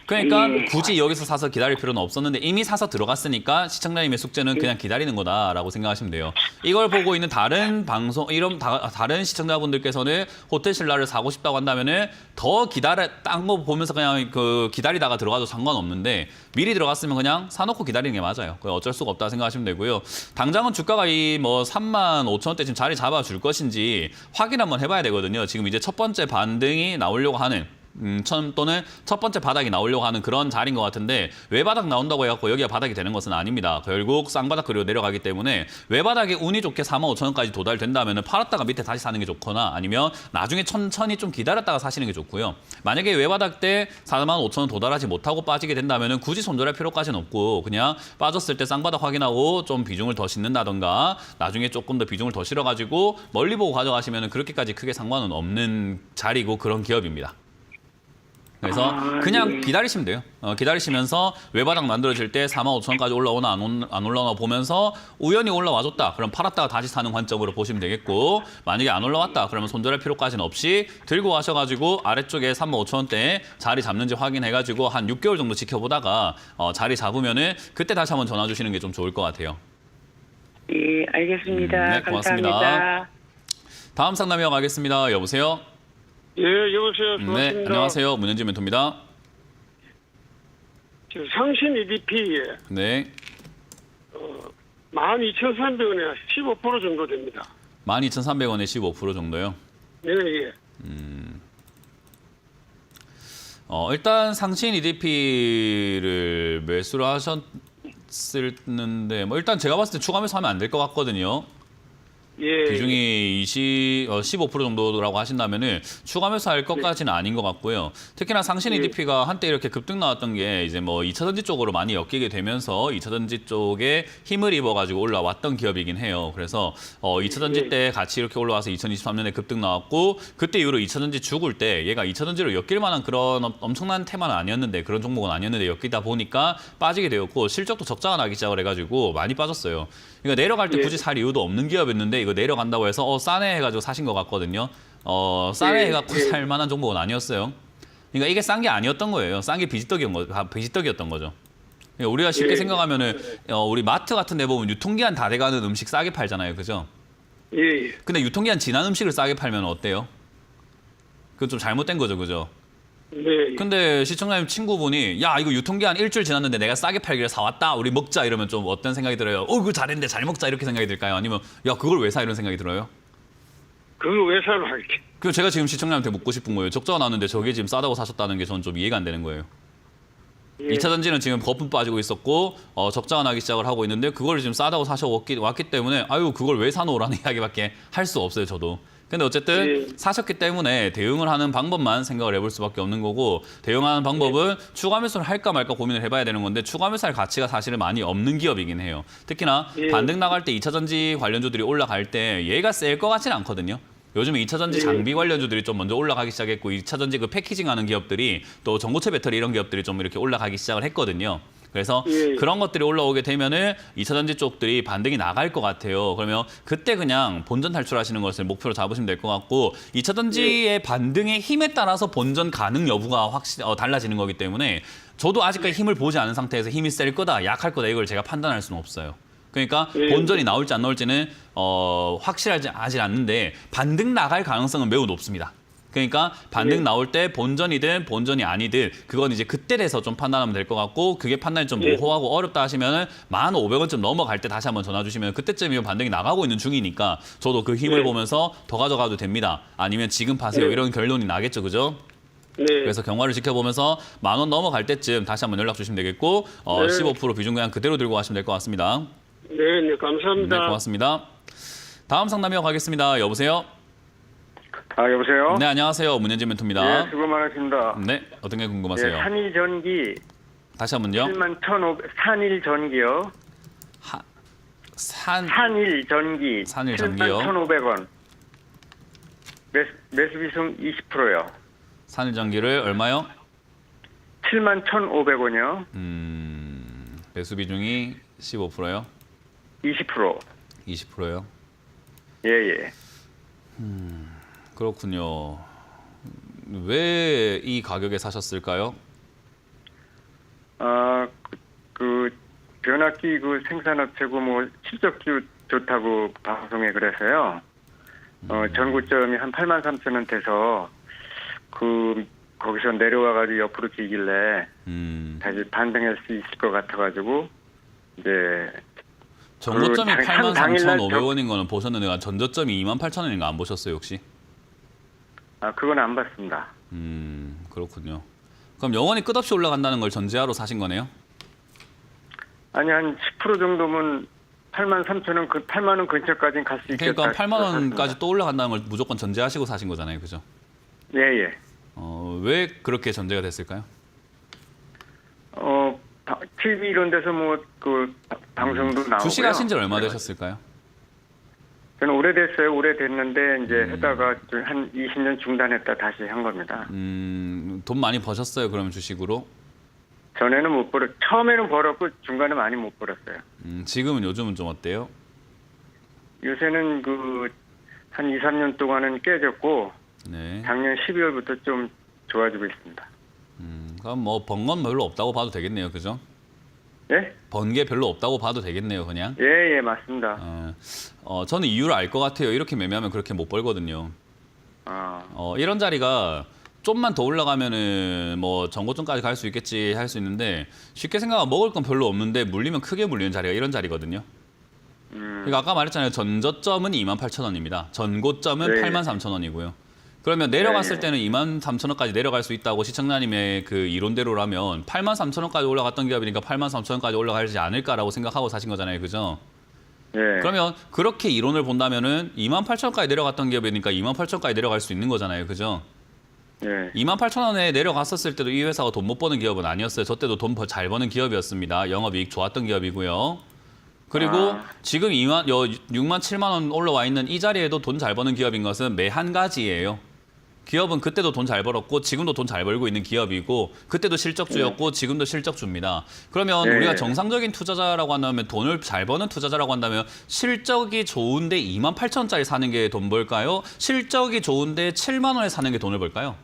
그러니까 굳이 여기서 사서 기다릴 필요는 없었는데 이미 사서 들어갔으니까 시청자님의 숙제는 그냥 기다리는 거다라고 생각하시면 돼요. 이걸 보고 있는 다른 다른 시청자분들께서는 호텔 신라를 사고 싶다고 한다면은 더 딴 거 보면서 그냥 기다리다가 들어가도 상관없는데, 미리 들어갔으면 그냥 사놓고 기다리는 게 맞아요. 어쩔 수가 없다 생각하시면 되고요. 당장은 주가가 이 뭐 35,000원대 지금 자리 잡아줄 것인지 확인 한번 해봐야 되거든요. 지금 이제 첫 번째 반등이 나오려고 하는 또는 첫 번째 바닥이 나오려고 하는 그런 자리인 것 같은데, 외바닥 나온다고 해갖고 여기가 바닥이 되는 것은 아닙니다. 결국 쌍바닥 그리고 내려가기 때문에 외바닥에 운이 좋게 45,000원까지 도달된다면 팔았다가 밑에 다시 사는 게 좋거나, 아니면 나중에 천천히 좀 기다렸다가 사시는 게 좋고요. 만약에 외바닥 때 45,000원 도달하지 못하고 빠지게 된다면 굳이 손절할 필요까지는 없고, 그냥 빠졌을 때 쌍바닥 확인하고 좀 비중을 더 싣는다던가 나중에 조금 더 비중을 더 실어가지고 멀리 보고 가져가시면 그렇게까지 크게 상관은 없는 자리고 그런 기업입니다. 그래서 그냥 기다리시면 돼요. 기다리시면서 외바닥 만들어질 때 45,000원까지 올라오나 안 올라오나 보면서 우연히 올라와줬다. 그럼 팔았다가 다시 사는 관점으로 보시면 되겠고, 만약에 안 올라왔다. 그러면 손절할 필요까지는 없이 들고 가셔가지고 아래쪽에 35,000원대 자리 잡는지 확인해가지고 한 6개월 정도 지켜보다가 자리 잡으면은 그때 다시 한번 전화 주시는 게 좀 좋을 것 같아요. 예, 알겠습니다. 네, 고맙습니다. 감사합니다. 다음 상담 이어가겠습니다. 여보세요? 예, 여보세요. 네, 고맙습니다. 안녕하세요. 문현진 멘토입니다. 상신 EDP 네, 12,300원에 15% 정도 됩니다. 12,300원에 15% 정도요. 네, 예. 일단 상신 EDP를 매수를 하셨는데, 뭐 일단 제가 봤을 때 추가 매수하면 안 될 것 같거든요. 예. 비중이 15% 정도라고 하신다면은 추가 매수할 것까지는 아닌 것 같고요. 특히나 상신 EDP가 한때 이렇게 급등 나왔던 게 이제 뭐 2차전지 쪽으로 많이 엮이게 되면서 2차전지 쪽에 힘을 입어가지고 올라왔던 기업이긴 해요. 그래서 2차전지 때 같이 이렇게 올라와서 2023년에 급등 나왔고, 그때 이후로 2차전지 죽을 때 얘가 2차전지로 엮일 만한 그런 엄청난 테마는 아니었는데, 그런 종목은 아니었는데 엮이다 보니까 빠지게 되었고, 실적도 적자가 나기 시작을 해가지고 많이 빠졌어요. 그러니까 내려갈 때 굳이 살 이유도 없는 기업이었는데 이거 내려간다고 해서 싸네 해가지고 사신 것 같거든요. 싸네 해갖고 살 만한 종목은 아니었어요. 그러니까 이게 싼 게 아니었던 거예요. 싼 게 비지떡이었던 거죠. 그러니까 우리가 쉽게 생각하면은 우리 마트 같은 데 보면 유통기한 다 돼가는 음식 싸게 팔잖아요. 그죠? 예. 근데 유통기한 지난 음식을 싸게 팔면 어때요? 그건 좀 잘못된 거죠. 그죠? 네. 근데 시청자님 친구분이 야 이거 유통기한 일주일 지났는데 내가 싸게 팔기를 사왔다, 우리 먹자, 이러면 좀 어떤 생각이 들어요? 그거 잘했는데 잘 먹자, 이렇게 생각이 들까요? 아니면 야 그걸 왜 사, 이런 생각이 들어요? 그거 왜 사러 할게? 그 제가 지금 시청자한테 묻고 싶은 거예요. 적자가 나왔는데 저게 지금 싸다고 사셨다는 게 저는 좀 이해가 안 되는 거예요. 예. 2차전지는 지금 거품 빠지고 있었고 적자가 나기 시작을 하고 있는데, 그걸 지금 싸다고 왔기 때문에 아유 그걸 왜 사놓으라는 이야기밖에 할 수 없어요, 저도. 근데 어쨌든 사셨기 때문에 대응을 하는 방법만 생각을 해볼 수밖에 없는 거고, 대응하는 방법은 추가 매수를 할까 말까 고민을 해봐야 되는 건데, 추가 매수할 가치가 사실은 많이 없는 기업이긴 해요. 특히나 반등 나갈 때 2차전지 관련주들이 올라갈 때 얘가 셀 것 같지는 않거든요. 요즘에 2차전지 장비 관련주들이 좀 먼저 올라가기 시작했고, 2차전지 그 패키징하는 기업들이, 또 전고체 배터리 이런 기업들이 좀 이렇게 올라가기 시작을 했거든요. 그래서 그런 것들이 올라오게 되면은 2차전지 쪽들이 반등이 나갈 것 같아요. 그러면 그때 그냥 본전 탈출하시는 것을 목표로 잡으시면 될 것 같고, 2차전지의 반등의 힘에 따라서 본전 가능 여부가 달라지는 거기 때문에, 저도 아직까지 힘을 보지 않은 상태에서 힘이 셀 거다, 약할 거다, 이걸 제가 판단할 수는 없어요. 그러니까 본전이 나올지 안 나올지는 확실하지 않는데 반등 나갈 가능성은 매우 높습니다. 그러니까 반등 나올 때 본전이든 본전이 아니든 그건 이제 그때 돼서 좀 판단하면 될 것 같고, 그게 판단이 좀 모호하고 어렵다 하시면은 1,500원쯤 넘어갈 때 다시 한번 전화 주시면, 그때쯤이면 반등이 나가고 있는 중이니까 저도 그 힘을 보면서 더 가져가도 됩니다. 아니면 지금 파세요, 이런 결론이 나겠죠. 그죠? 네. 그래서 경과를 지켜보면서 10,000원 넘어갈 때쯤 다시 한번 연락 주시면 되겠고 네. 15% 비중 그냥 그대로 들고 가시면 될 것 같습니다. 네, 네, 네, 감사합니다. 고맙습니다. 다음 상담 이어가겠습니다. 여보세요? 아, 여보세요? 네, 안녕하세요. 문현진 멘토입니다. 예, 수고 많으십니다. 네, 어떤 게 궁금하세요? 예, 산일전기 다시 한번요. 71,500, 산일전기요. 산일전기 산일전기요. 71,500원. 매수비중 20%요. 산일전기를 얼마요? 71,500원이요. 매수 비중이 15%요? 20%. 20%요? 예, 예. 그렇군요. 왜 이 가격에 사셨을까요? 아, 변압기 생산업체고 뭐 실적이 좋다고 방송에 그래서요. 전고점이 한 83,000원 돼서 거기서 내려와가지고 옆으로 기길래 다시 반등할 수 있을 것 같아가지고 이제 전고점이 그 당일날 83,500원인 거는 보셨는데 전저점이 28,000원인 거 안 보셨어요 혹시? 그건 안 봤습니다. 그렇군요. 그럼 영원히 끝없이 올라간다는 걸 전제하로 사신 거네요? 아니 한 10% 정도면 83,000원 8만 원 근처까지는 갈 수 있겠다. 그러니까 8만 원까지 싶어서 또 올라간다는 걸 무조건 전제하시고 사신 거잖아요, 그죠? 예, 예. 왜 그렇게 전제가 됐을까요? TV 이런 데서 방송도 나오고요. 주식 하신 지 얼마 되셨을까요? 저는 오래됐어요. 오래됐는데 이제 하다가 한 20년 중단했다 다시 한 겁니다. 돈 많이 버셨어요, 그러면 주식으로? 전에는 못 처음에는 벌었고 중간에 많이 못 벌었어요. 지금은 요즘은 좀 어때요? 요새는 한 2, 3년 동안은 깨졌고 네. 작년 12월부터 좀 좋아지고 있습니다. 그럼 뭐 번 건 별로 없다고 봐도 되겠네요, 그죠? 예? 번 게 별로 없다고 봐도 되겠네요, 그냥. 예, 예, 맞습니다. 저는 이유를 알 것 같아요. 이렇게 매매하면 그렇게 못 벌거든요. 이런 자리가 좀만 더 올라가면은 뭐 전고점까지 갈 수 있겠지 할 수 있는데 쉽게 생각하면 먹을 건 별로 없는데 물리면 크게 물리는 자리가 이런 자리거든요. 그러니까 아까 말했잖아요. 전저점은 28,000원입니다. 전고점은 네. 83,000원이고요. 그러면 내려갔을 네. 때는 23,000원까지 내려갈 수 있다고 시청자님의 그 이론대로라면 83,000원까지 올라갔던 기업이니까 83,000원까지 올라가지 않을까라고 생각하고 사신 거잖아요. 그죠? 예. 그러면 그렇게 이론을 본다면은 28,000원까지 내려갔던 기업이니까 28,000원까지 내려갈 수 있는 거잖아요. 그죠? 예. 28,000원에 내려갔었을 때도 이 회사가 돈 못 버는 기업은 아니었어요. 저 때도 돈 잘 버는 기업이었습니다. 영업이익 좋았던 기업이고요. 그리고 지금 6만 7만 원 올라와 있는 이 자리에도 돈 잘 버는 기업인 것은 매 한 가지예요. 기업은 그때도 돈 잘 벌었고 지금도 돈 잘 벌고 있는 기업이고 그때도 실적주였고 지금도 실적주입니다. 그러면 네. 우리가 정상적인 투자자라고 한다면 돈을 잘 버는 투자자라고 한다면 실적이 좋은데 28,000원짜리 사는 게 돈 벌까요? 실적이 좋은데 7만 원에 사는 게 돈을 벌까요?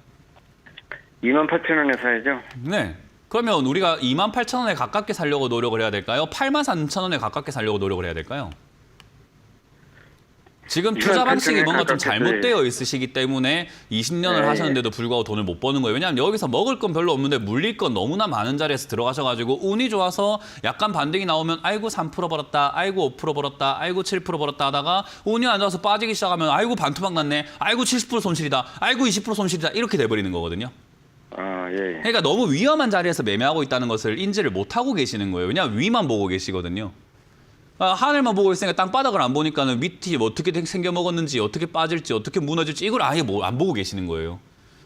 28,000원에 사야죠. 네. 그러면 우리가 28,000원에 가깝게 살려고 노력을 해야 될까요? 83,000원에 가깝게 살려고 노력을 해야 될까요? 지금 투자 방식이 뭔가 좀 잘못되어 있으시기 때문에 20년을 네. 하셨는데도 불구하고 돈을 못 버는 거예요. 왜냐하면 여기서 먹을 건 별로 없는데 물릴 건 너무나 많은 자리에서 들어가셔가지고 운이 좋아서 약간 반등이 나오면 아이고 3% 벌었다, 아이고 5% 벌었다, 아이고 7% 벌었다 하다가 운이 안 좋아서 빠지기 시작하면 아이고 반토막 났네, 아이고 70% 손실이다, 아이고 20% 손실이다 이렇게 돼버리는 거거든요. 예. 그러니까 너무 위험한 자리에서 매매하고 있다는 것을 인지를 못하고 계시는 거예요. 왜냐하면 위만 보고 계시거든요. 하늘만 보고 있으니까 땅바닥을 안 보니까는 밑이 어떻게 생겨 먹었는지, 어떻게 빠질지, 어떻게 무너질지 이걸 아예 안 보고 계시는 거예요.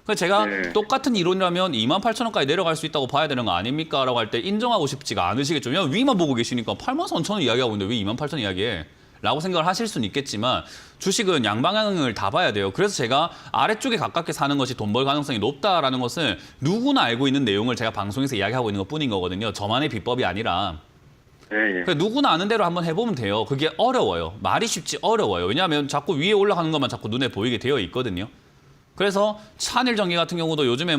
그래서 제가 네. 똑같은 이론이라면 28,000원까지 내려갈 수 있다고 봐야 되는 거 아닙니까? 라고 할 때 인정하고 싶지가 않으시겠죠. 왜냐면 위만 보고 계시니까 83,000원 이야기하고 있는데 왜 28,000원 이야기해? 라고 생각을 하실 수는 있겠지만 주식은 양방향을 다 봐야 돼요. 그래서 제가 아래쪽에 가깝게 사는 것이 돈 벌 가능성이 높다라는 것을 누구나 알고 있는 내용을 제가 방송에서 이야기하고 있는 것뿐인 거거든요. 저만의 비법이 아니라. 예, 예. 그러니까 누구나 아는 대로 한번 해보면 돼요. 그게 어려워요. 말이 쉽지 어려워요. 왜냐하면 자꾸 위에 올라가는 것만 자꾸 눈에 보이게 되어 있거든요. 그래서 한일전기 같은 경우도 요즘에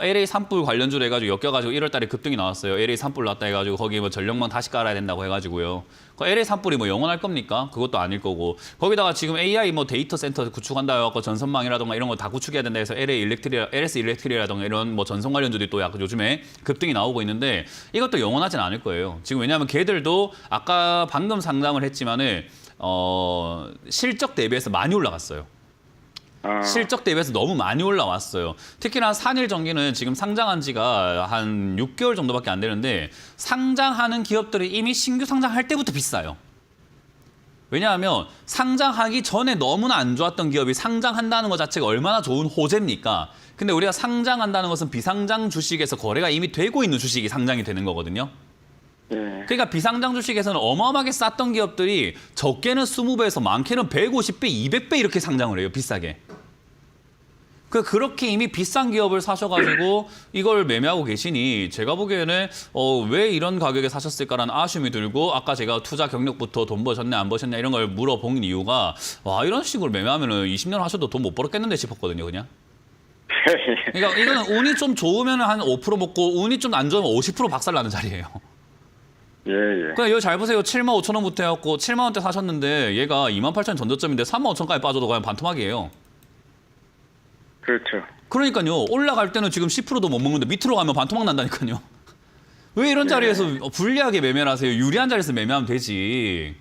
LA 산불 관련주로 해가지고 엮여가지고 1월달에 급등이 나왔어요. LA 산불 났다 해가지고 거기 전력망 다시 깔아야 된다고 해가지고요. LA 산불이 영원할 겁니까? 그것도 아닐 거고. 거기다가 지금 AI 데이터 센터 구축한다 해갖고 전선망이라던가 이런 거 다 구축해야 된다 해서 LS 일렉트리라던가 이런 전선 관련주들이 또 약간 요즘에 급등이 나오고 있는데 이것도 영원하진 않을 거예요. 지금 왜냐하면 걔들도 아까 방금 상담을 했지만은 실적 대비해서 많이 올라갔어요. 실적 대비해서 너무 많이 올라왔어요. 특히나 산일전기는 지금 상장한 지가 한 6개월 정도밖에 안 되는데 상장하는 기업들이 이미 신규 상장할 때부터 비싸요. 왜냐하면 상장하기 전에 너무나 안 좋았던 기업이 상장한다는 것 자체가 얼마나 좋은 호재입니까? 근데 우리가 상장한다는 것은 비상장 주식에서 거래가 이미 되고 있는 주식이 상장이 되는 거거든요. 예. 그러니까 비상장 주식에서는 어마어마하게 쌌던 기업들이 적게는 20배에서 많게는 150배, 200배 이렇게 상장을 해요. 비싸게. 그렇게 이미 비싼 기업을 사셔가지고 이걸 매매하고 계시니 제가 보기에는 왜 이런 가격에 사셨을까라는 아쉬움이 들고 아까 제가 투자 경력부터 돈 버셨네 안 버셨냐 이런 걸 물어본 이유가 와 이런 식으로 매매하면은 20년 하셔도 돈 못 벌었겠는데 싶었거든요. 그냥. 그러니까 이거는 운이 좀 좋으면 한 5% 먹고 운이 좀 안 좋으면 50% 박살나는 자리예요. 예, 예. 그냥 여기 잘 보세요. 75,000원부터 해갖고 7만 원대 사셨는데 얘가 28,000원 전저점인데 35,000원까지 빠져도 그냥 반토막이에요. 그렇죠. 그러니까요. 올라갈 때는 지금 10%도 못 먹는데 밑으로 가면 반토막 난다니까요. 왜 이런 자리에서 불리하게 매매를 하세요? 유리한 자리에서 매매하면 되지.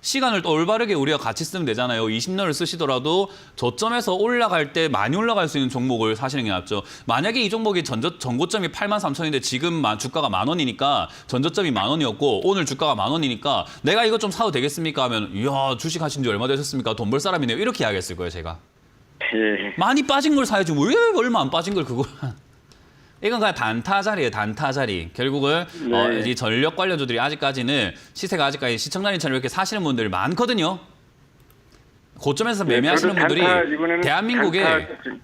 시간을 또 올바르게 우리가 같이 쓰면 되잖아요. 20년을 쓰시더라도 저점에서 올라갈 때 많이 올라갈 수 있는 종목을 사시는 게 낫죠. 만약에 이 종목이 전고점이 83,000원인데 지금 주가가 10,000원이니까 전저점이 10,000원이었고 오늘 주가가 10,000원이니까 내가 이거 좀 사도 되겠습니까? 하면 이야 주식 하신 지 얼마 되셨습니까? 돈 벌 사람이네요. 이렇게 이야기했을 거예요. 제가. 예. 많이 빠진 걸 사야지 왜 얼마 안 빠진 걸 그걸. 이건 그냥 단타 자리예요. 단타 자리. 결국은 네. 이 전력 관련주들이 아직까지는 시세가 아직까지 시청자님처럼 이렇게 사시는 분들이 많거든요. 고점에서 매매하시는 저도 분들이 단타, 이번에는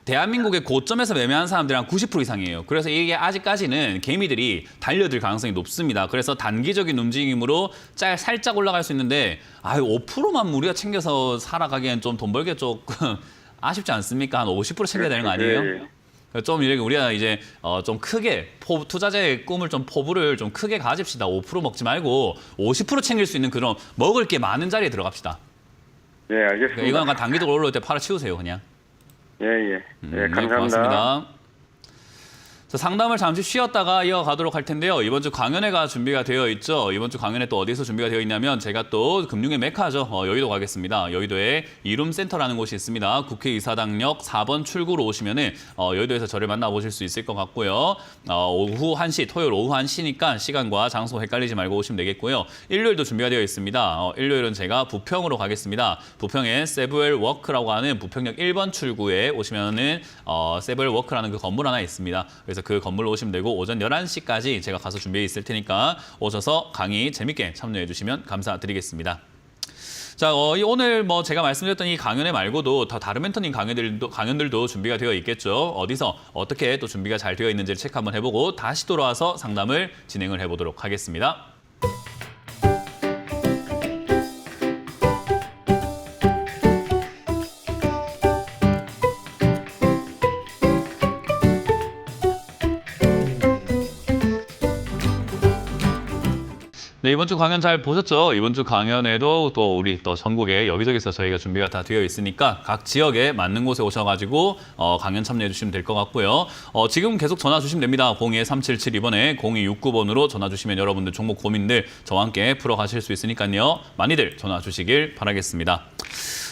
대한민국의 고점에서 매매하는 사람들이 한 90% 이상이에요. 그래서 이게 아직까지는 개미들이 달려들 가능성이 높습니다. 그래서 단기적인 움직임으로 살짝 올라갈 수 있는데 5%만 우리가 챙겨서 살아가기엔 좀 돈 벌기 조금 아쉽지 않습니까? 한 50% 챙겨야 되는 거 아니에요? 예. 좀 이렇게 우리가 이제 좀 크게 투자자의 꿈을 좀 포부를 좀 크게 가집시다. 5% 먹지 말고 50% 챙길 수 있는 그런 먹을 게 많은 자리에 들어갑시다. 예, 알겠습니다. 그러니까 이건 단기적으로 올라올 때 팔아 치우세요, 그냥. 예, 예. 예, 감사합니다. 네, 고맙습니다. 자, 상담을 잠시 쉬었다가 이어가도록 할 텐데요. 이번 주 강연회가 준비가 되어 있죠. 이번 주 강연회 또 어디서 준비가 되어 있냐면 제가 또 금융의 메카죠. 여의도 가겠습니다. 여의도에 이룸센터라는 곳이 있습니다. 국회의사당역 4번 출구로 오시면은 여의도에서 저를 만나보실 수 있을 것 같고요. 오후 1시, 토요일 오후 1시니까 시간과 장소 헷갈리지 말고 오시면 되겠고요. 일요일도 준비가 되어 있습니다. 일요일은 제가 부평으로 가겠습니다. 부평에 세브웰워크라고 하는 부평역 1번 출구에 오시면은 세브웰워크라는 그 건물 하나 있습니다. 그래서 그 건물로 오시면 되고 오전 11시까지 제가 가서 준비해 있을 테니까 오셔서 강의 재밌게 참여해 주시면 감사드리겠습니다. 자, 오늘 제가 말씀드렸던 이 강연회 말고도 더 다른 멘토링 강연들도 준비가 되어 있겠죠. 어디서 어떻게 또 준비가 잘 되어 있는지를 체크 한번 해보고 다시 돌아와서 상담을 진행을 해보도록 하겠습니다. 네, 이번 주 강연 잘 보셨죠? 이번 주 강연에도 또 우리 또 전국에 여기저기서 저희가 준비가 다 되어 있으니까 각 지역에 맞는 곳에 오셔가지고 강연 참여해 주시면 될 것 같고요. 지금 계속 전화 주시면 됩니다. 02-3772번에 0269번으로 전화 주시면 여러분들 종목 고민들 저와 함께 풀어가실 수 있으니까요. 많이들 전화 주시길 바라겠습니다.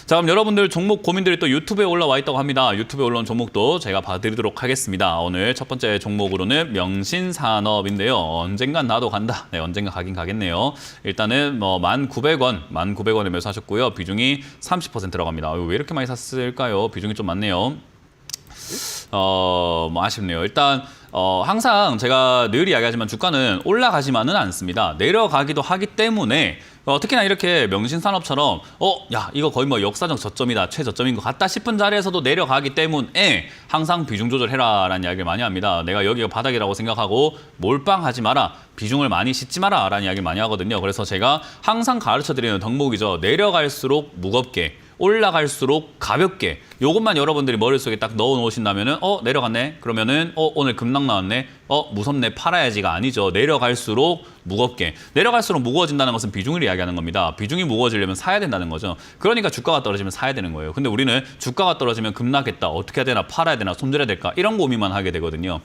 자, 그럼 여러분들 종목 고민들이 또 유튜브에 올라와 있다고 합니다. 유튜브에 올라온 종목도 제가 봐드리도록 하겠습니다. 오늘 첫 번째 종목으로는 명신산업인데요. 언젠간 나도 간다. 네, 언젠가 가긴 가겠네요. 일단은 1,900원에 매수하셨고요. 비중이 30% 들어갑니다. 왜 이렇게 많이 샀을까요? 비중이 좀 많네요. 아쉽네요. 일단 항상 제가 늘 이야기하지만 주가는 올라가지만은 않습니다. 내려가기도 하기 때문에 특히나 이렇게 명신산업처럼 야 이거 거의 역사적 저점이다, 최저점인 것 같다 싶은 자리에서도 내려가기 때문에 항상 비중 조절해라라는 이야기를 많이 합니다. 내가 여기가 바닥이라고 생각하고 몰빵하지 마라, 비중을 많이 싣지 마라 라는 이야기를 많이 하거든요. 그래서 제가 항상 가르쳐드리는 덕목이죠. 내려갈수록 무겁게, 올라갈수록 가볍게, 요것만 여러분들이 머릿속에 딱 넣어 놓으신다면은 내려갔네? 그러면은 오늘 급락 나왔네? 무섭네, 팔아야지가 아니죠. 내려갈수록 무겁게. 내려갈수록 무거워진다는 것은 비중을 이야기하는 겁니다. 비중이 무거워지려면 사야 된다는 거죠. 그러니까 주가가 떨어지면 사야 되는 거예요. 근데 우리는 주가가 떨어지면 급락했다, 어떻게 해야 되나, 팔아야 되나, 손절해야 될까, 이런 고민만 하게 되거든요.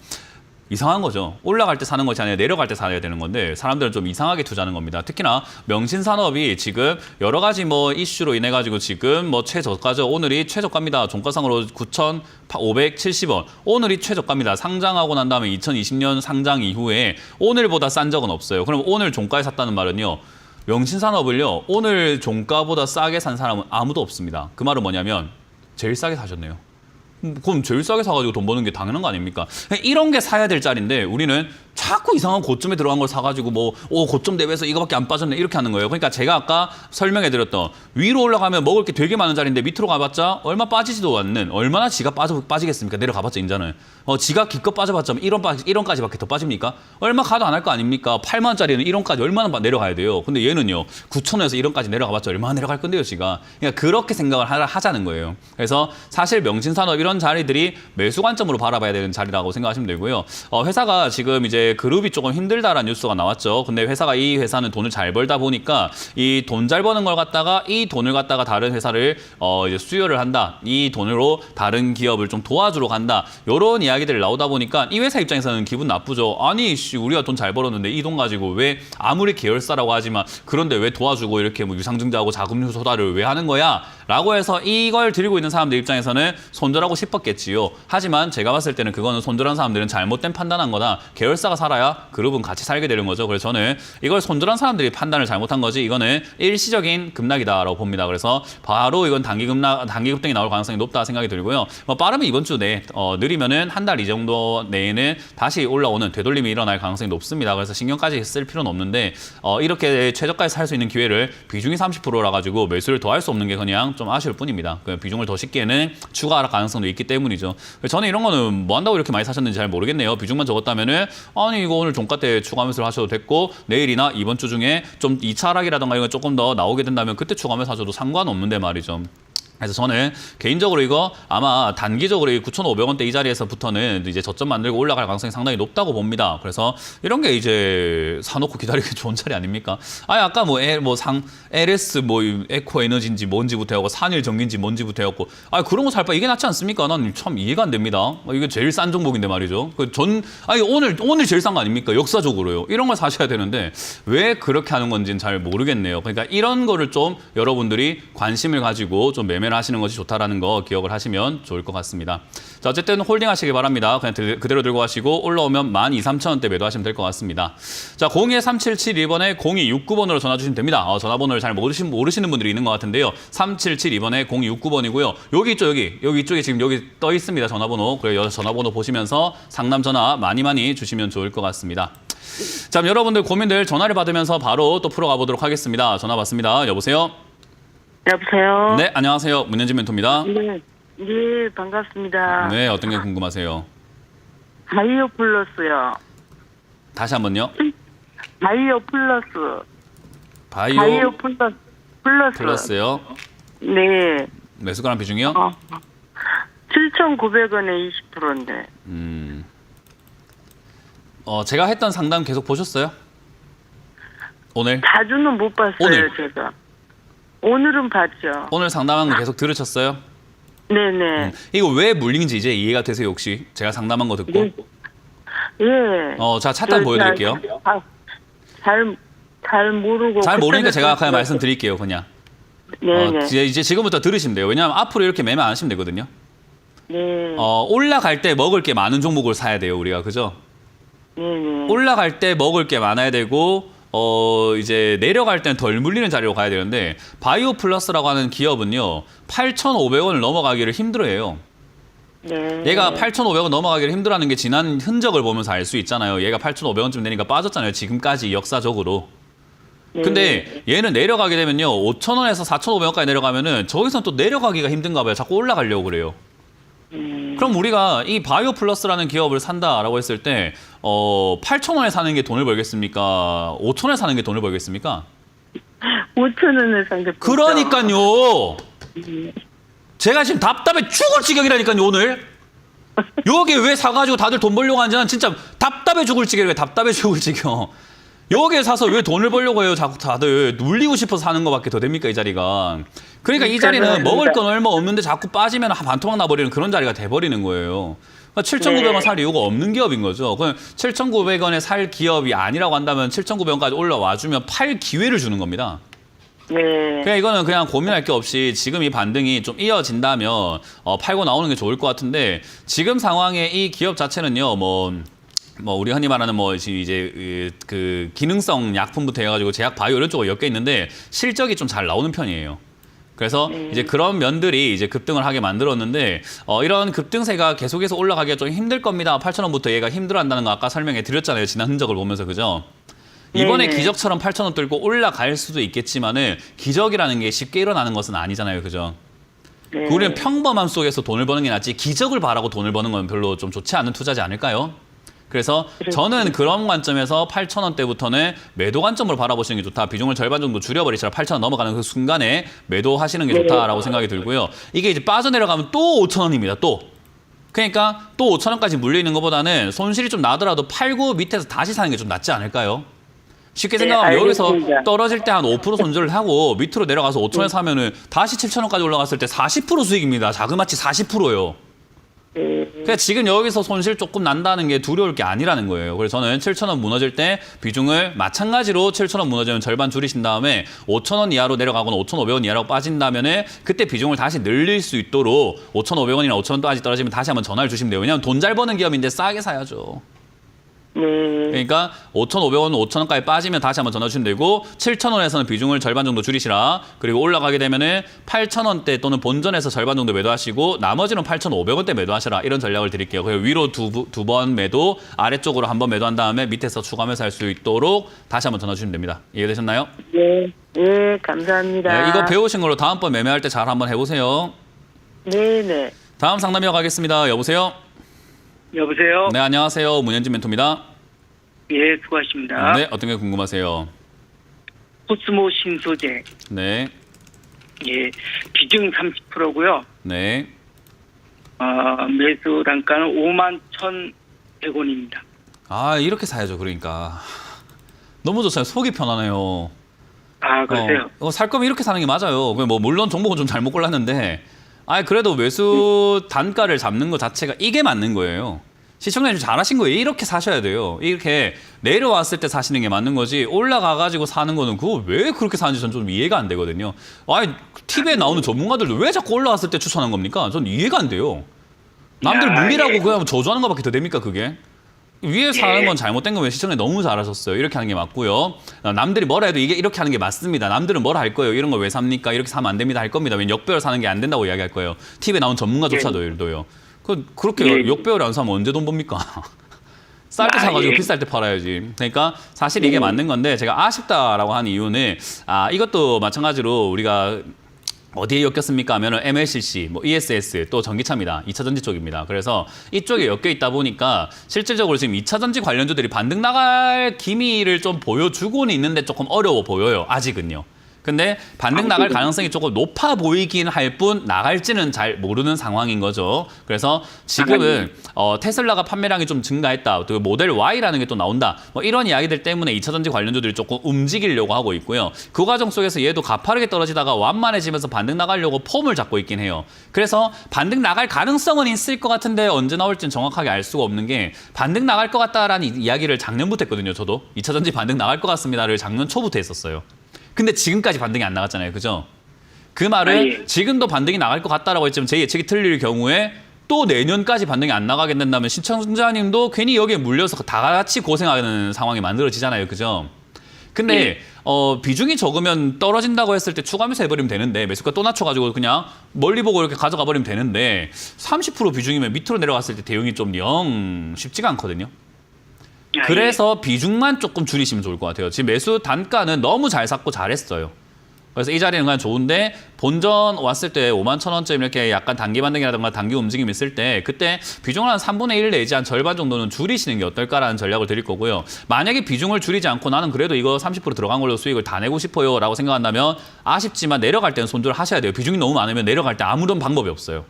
이상한 거죠. 올라갈 때 사는 것이 아니라 내려갈 때 사야 되는 건데 사람들은 좀 이상하게 투자하는 겁니다. 특히나 명신산업이 지금 여러 가지 뭐 이슈로 인해 가지고 지금 뭐 최저가죠. 오늘이 최저가입니다. 종가상으로 9,570원. 오늘이 최저가입니다. 상장하고 난 다음에 2020년 상장 이후에 오늘보다 싼 적은 없어요. 그럼 오늘 종가에 샀다는 말은요. 명신산업을요. 오늘 종가보다 싸게 산 사람은 아무도 없습니다. 그 말은 뭐냐면 제일 싸게 사셨네요. 그럼 제일 싸게 사가지고 돈 버는 게 당연한 거 아닙니까? 이런 게 사야 될 자리인데 우리는 자꾸 이상한 고점에 들어간 걸 사가지고 뭐 고점 대비해서 이거밖에 안 빠졌네 이렇게 하는 거예요. 그러니까 제가 아까 설명해드렸던 위로 올라가면 먹을 게 되게 많은 자리인데 밑으로 가봤자 얼마 빠지지도 않는 얼마나 지가 빠지겠습니까? 내려가봤자 인자는 지가 기껏 빠져봤자 1원까지밖에 더 빠집니까? 얼마 가도 안 할 거 아닙니까? 8만 원짜리는 1원까지 얼마나 내려가야 돼요. 근데 얘는요 9,000원에서 1원까지 내려가봤자 얼마나 내려갈 건데요, 지가. 그러니까 그렇게 생각을 하자는 거예요. 그래서 사실 명신산업 이런 자리들이 매수 관점으로 바라봐야 되는 자리라고 생각하시면 되고요. 회사가 지금 이제 그룹이 조금 힘들다라는 뉴스가 나왔죠. 근데 이 회사는 돈을 잘 벌다 보니까 이 돈 잘 버는 걸 갖다가 이 돈을 갖다가 다른 회사를 이제 수여를 한다. 이 돈으로 다른 기업을 좀 도와주러 간다. 이런 이야기들이 나오다 보니까 이 회사 입장에서는 기분 나쁘죠. 아니 우리가 돈 잘 벌었는데 이 돈 가지고 왜 아무리 계열사라고 하지만 그런데 왜 도와주고 이렇게 뭐 유상증자하고 자금 조달을 왜 하는 거야? 라고 해서 이걸 들고 있는 사람들 입장에서는 손절하고 싶었겠지요. 하지만 제가 봤을 때는 그거는 손절한 사람들은 잘못된 판단한 거다. 계열사가 살아야 그룹은 같이 살게 되는 거죠. 그래서 저는 이걸 손절한 사람들이 판단을 잘못한 거지 이거는 일시적인 급락이다라고 봅니다. 그래서 바로 이건 단기 급등이 나올 가능성이 높다 생각이 들고요. 빠르면 이번 주 내, 느리면은 한 달 이 정도 내에는 다시 올라오는 되돌림이 일어날 가능성이 높습니다. 그래서 신경까지 쓸 필요는 없는데 이렇게 최저가에 살 수 있는 기회를 비중이 30%라 가지고 매수를 더 할 수 없는 게 그냥 좀 아쉬울 뿐입니다. 비중을 더 쉽게는 추가할 가능성도 있기 때문이죠. 저는 이런 거는 뭐 한다고 이렇게 많이 사셨는지 잘 모르겠네요. 비중만 적었다면은 아니 이거 오늘 종가 때 추가 매수를 하셔도 됐고 내일이나 이번 주 중에 좀 2차 하락이라든가 이런 거 조금 더 나오게 된다면 그때 추가 매수 하셔도 상관없는데 말이죠. 그래서 저는 개인적으로 이거 아마 단기적으로 9,500원대 이 자리에서부터는 이제 저점 만들고 올라갈 가능성이 상당히 높다고 봅니다. 그래서 이런 게 이제 사놓고 기다리기 좋은 자리 아닙니까? 아까 LS 에코 에너지인지 뭔지부터 해갖고 산일전기인지 뭔지부터 해갖고 그런 거 살 바 이게 낫지 않습니까? 난 참 이해가 안 됩니다. 이게 제일 싼 종목인데 말이죠. 오늘 제일 싼 거 아닙니까? 역사적으로요. 이런 걸 사셔야 되는데 왜 그렇게 하는 건지는 잘 모르겠네요. 그러니까 이런 거를 좀 여러분들이 관심을 가지고 좀 매매를 하시는 것이 좋다라는 거 기억을 하시면 좋을 것 같습니다. 자, 어쨌든 홀딩 하시기 바랍니다. 그냥 그대로 들고 가시고 올라오면 12,300원대 매도하시면 될 것 같습니다. 자, 023772번에 0269번으로 전화 주시면 됩니다. 전화번호를 잘 모르시는 분들이 있는 것 같은데요. 3772번에 0269번이고요. 여기 이쪽에 지금 여기 떠 있습니다. 전화번호. 그래서 전화번호 보시면서 상담 전화 많이 주시면 좋을 것 같습니다. 자, 여러분들 고민들 전화를 받으면서 바로 또 풀어가 보도록 하겠습니다. 전화 받습니다. 여보세요? 여보세요? 네, 안녕하세요. 문현진 멘토입니다. 네, 반갑습니다. 네, 어떤 게 궁금하세요? 바이오 플러스요. 다시 한번요. 바이오 플러스. 바이오 플러스. 플러스요. 네. 매수가랑 비중이요? 7,900원에 20%인데. 제가 했던 상담 계속 보셨어요? 오늘? 자주는 못 봤어요, 오늘? 제가. 오늘은 봤죠. 오늘 상담한 거 계속 들으셨어요? 네네. 이거 왜 물린지 이제 이해가 되세요, 혹시? 제가 상담한 거 듣고? 네. 예. 자, 차트 한번 보여드릴게요. 잘 모르고. 잘 모르니까 제가 아까 말씀드릴게요, 그냥. 네네. 이제 지금부터 들으시면 돼요. 왜냐하면 앞으로 이렇게 매매 안 하시면 되거든요. 네. 올라갈 때 먹을 게 많은 종목을 사야 돼요, 우리가. 그죠? 네네. 올라갈 때 먹을 게 많아야 되고, 이제 내려갈 때는 덜 물리는 자리로 가야 되는데, 바이오 플러스라고 하는 기업은요, 8,500원을 넘어가기를 힘들어해요. 네. 얘가 8,500원 넘어가기를 힘들어하는 게 지난 흔적을 보면서 알 수 있잖아요. 얘가 8,500원쯤 되니까 빠졌잖아요. 지금까지 역사적으로. 근데 얘는 내려가게 되면요. 5,000원에서 4,500원까지 내려가면은 저기서 또 내려가기가 힘든가 봐요. 자꾸 올라가려고 그래요. 그럼 우리가 이 바이오 플러스라는 기업을 산다라고 했을 때 8,000원에 사는 게 돈을 벌겠습니까? 5,000원에 사는 게 돈을 벌겠습니까? 5,000원에 산 게. 그러니까요. 제가 지금 답답해 죽을 지경이라니까요, 오늘. 여기 왜 사가지고 다들 돈 벌려고 하는지는 진짜 답답해 죽을 지경이에요. 답답해 죽을 지경. 여기에 사서 왜 돈을 벌려고 해요? 자꾸 다들 눌리고 싶어서 사는 것밖에 더 됩니까, 이 자리가. 그러니까 이 자리는 먹을 건 얼마 없는데 자꾸 빠지면 반토막 나버리는 그런 자리가 돼버리는 거예요. 7,900원 살 이유가 없는 기업인 거죠. 그럼 7,900원에 살 기업이 아니라고 한다면 7,900원까지 올라와주면 팔 기회를 주는 겁니다. 네. 그냥 이거는 그냥 고민할 게 없이 지금 이 반등이 좀 이어진다면 팔고 나오는 게 좋을 것 같은데 지금 상황에 이 기업 자체는요, 뭐 우리 흔히 말하는 뭐 이제 그 기능성 약품부터 해가지고 제약 바이오 이런 쪽으로 엮여 있는데 실적이 좀 잘 나오는 편이에요. 그래서 이제 그런 면들이 이제 급등을 하게 만들었는데 이런 급등세가 계속해서 올라가기가 좀 힘들 겁니다. 8,000원부터 얘가 힘들어한다는 거 아까 설명해 드렸잖아요. 지난 흔적을 보면서 그죠? 이번에 네네. 기적처럼 8,000원 뚫고 올라갈 수도 있겠지만은 기적이라는 게 쉽게 일어나는 것은 아니잖아요. 그죠? 네. 우리는 평범함 속에서 돈을 버는 게 낫지 기적을 바라고 돈을 버는 건 별로 좀 좋지 않은 투자지 않을까요? 그래서 저는 그런 관점에서 8,000원대부터는 매도 관점으로 바라보시는 게 좋다. 비중을 절반 정도 줄여버리시라 8,000원 넘어가는 그 순간에 매도하시는 게 좋다라고 생각이 들고요. 이게 이제 빠져내려가면 또 5,000원입니다. 또. 그러니까 또 5,000원까지 물려있는 것보다는 손실이 좀 나더라도 팔고 밑에서 다시 사는 게 좀 낫지 않을까요? 쉽게 생각하면 여기서 알겠습니다. 떨어질 때 한 5% 손절을 하고 밑으로 내려가서 5,000원에 사면은 다시 7,000원까지 올라갔을 때 40% 수익입니다. 자그마치 40%예요. 그러니까 지금 여기서 손실 조금 난다는 게 두려울 게 아니라는 거예요. 그래서 저는 7,000원 무너질 때 비중을 마찬가지로 7,000원 무너지면 절반 줄이신 다음에 5,000원 이하로 내려가거나 5,500원 이하로 빠진다면은 그때 비중을 다시 늘릴 수 있도록 5,500원이나 5,000원까지 떨어지면 다시 한번 전화를 주시면 돼요. 왜냐하면 돈 잘 버는 기업인데 싸게 사야죠. 네. 그러니까 5,500원, 5,000원까지 빠지면 다시 한번 전화 주시면 되고 7,000원에서는 비중을 절반 정도 줄이시라. 그리고 올라가게 되면은 8,000원대 또는 본전에서 절반 정도 매도하시고 나머지는 8,500원대 매도하시라. 이런 전략을 드릴게요. 그리고 위로 두 번 매도, 아래쪽으로 한 번 매도한 다음에 밑에서 추가 매수할 수 있도록 다시 한번 전화 주시면 됩니다. 이해되셨나요? 네. 네, 감사합니다. 네, 이거 배우신 걸로 다음번 매매할 때 잘 한번 해보세요. 네네. 다음 상담 이어가겠습니다. 여보세요? 여보세요? 네, 안녕하세요. 문현진 멘토입니다. 예, 수고하십니다. 네, 어떤 게 궁금하세요? 코스모 신소재. 네, 예, 비중 30%고요. 네. 매수 단가는 51,100원입니다. 아, 이렇게 사야죠. 그러니까. 너무 좋잖아요. 속이 편하네요. 아, 그러세요? 살 거면 이렇게 사는 게 맞아요. 뭐 물론 종목은 좀 잘못 골랐는데, 그래도 매수 단가를 잡는 것 자체가 이게 맞는 거예요. 시청자님 잘하신 거예요. 이렇게 사셔야 돼요. 이렇게 내려왔을 때 사시는 게 맞는 거지 올라가가지고 사는 거는 그거 왜 그렇게 사는지 전 좀 이해가 안 되거든요. TV에 나오는 전문가들도 왜 자꾸 올라왔을 때 추천한 겁니까? 전 이해가 안 돼요. 남들 물리라고 그냥 저주하는 것밖에 더 됩니까 그게? 위에 사는 건 잘못된 거면 시청자님 너무 잘하셨어요. 이렇게 하는 게 맞고요. 남들이 뭐라 해도 이게 이렇게 하는 게 맞습니다. 남들은 뭐라 할 거예요. 이런 거 왜 삽니까? 이렇게 사면 안 됩니다 할 겁니다. 왜냐면 역배열 사는 게 안 된다고 이야기할 거예요. TV에 나온 전문가조차도요. 그렇게 역배열 안 사면 언제 돈 법니까? 쌀 때 사가지고 비쌀 때 팔아야지. 그러니까 사실 이게 맞는 건데 제가 아쉽다라고 하는 이유는 이것도 마찬가지로 우리가 어디에 엮였습니까 하면은 MLCC, ESS, 또 전기차입니다. 2차전지 쪽입니다. 그래서 이쪽에 엮여 있다 보니까 실질적으로 지금 2차전지 관련주들이 반등 나갈 기미를 좀 보여주고는 있는데 조금 어려워 보여요. 아직은요. 근데 반등 나갈 가능성이 조금 높아 보이긴 할 뿐 나갈지는 잘 모르는 상황인 거죠. 그래서 지금은 테슬라가 판매량이 좀 증가했다. 또 모델 Y라는 게 또 나온다. 이런 이야기들 때문에 2차전지 관련주들이 조금 움직이려고 하고 있고요. 그 과정 속에서 얘도 가파르게 떨어지다가 완만해지면서 반등 나가려고 폼을 잡고 있긴 해요. 그래서 반등 나갈 가능성은 있을 것 같은데 언제 나올지는 정확하게 알 수가 없는 게 반등 나갈 것 같다라는 이야기를 작년부터 했거든요. 저도 2차전지 반등 나갈 것 같습니다를 작년 초부터 했었어요. 근데 지금까지 반등이 안 나갔잖아요. 그죠? 그 말은 지금도 반등이 나갈 것 같다라고 했지만 제 예측이 틀릴 경우에 또 내년까지 반등이 안 나가게 된다면 시청자님도 괜히 여기에 물려서 다 같이 고생하는 상황이 만들어지잖아요. 그죠? 근데 비중이 적으면 떨어진다고 했을 때 추가 매수 해버리면 되는데 매수가 또 낮춰가지고 그냥 멀리 보고 이렇게 가져가 버리면 되는데 30% 비중이면 밑으로 내려갔을 때 대응이 좀 영 쉽지가 않거든요. 그래서 비중만 조금 줄이시면 좋을 것 같아요. 지금 매수 단가는 너무 잘 샀고 잘했어요. 그래서 이 자리는 그냥 좋은데 본전 왔을 때 51,000원쯤 이렇게 약간 단기 반등이라든가 단기 움직임이 있을 때 그때 비중을 한 3분의 1 내지 한 절반 정도는 줄이시는 게 어떨까라는 전략을 드릴 거고요. 만약에 비중을 줄이지 않고 나는 그래도 이거 30% 들어간 걸로 수익을 다 내고 싶어요 라고 생각한다면 아쉽지만 내려갈 때는 손절을 하셔야 돼요. 비중이 너무 많으면 내려갈 때 아무런 방법이 없어요.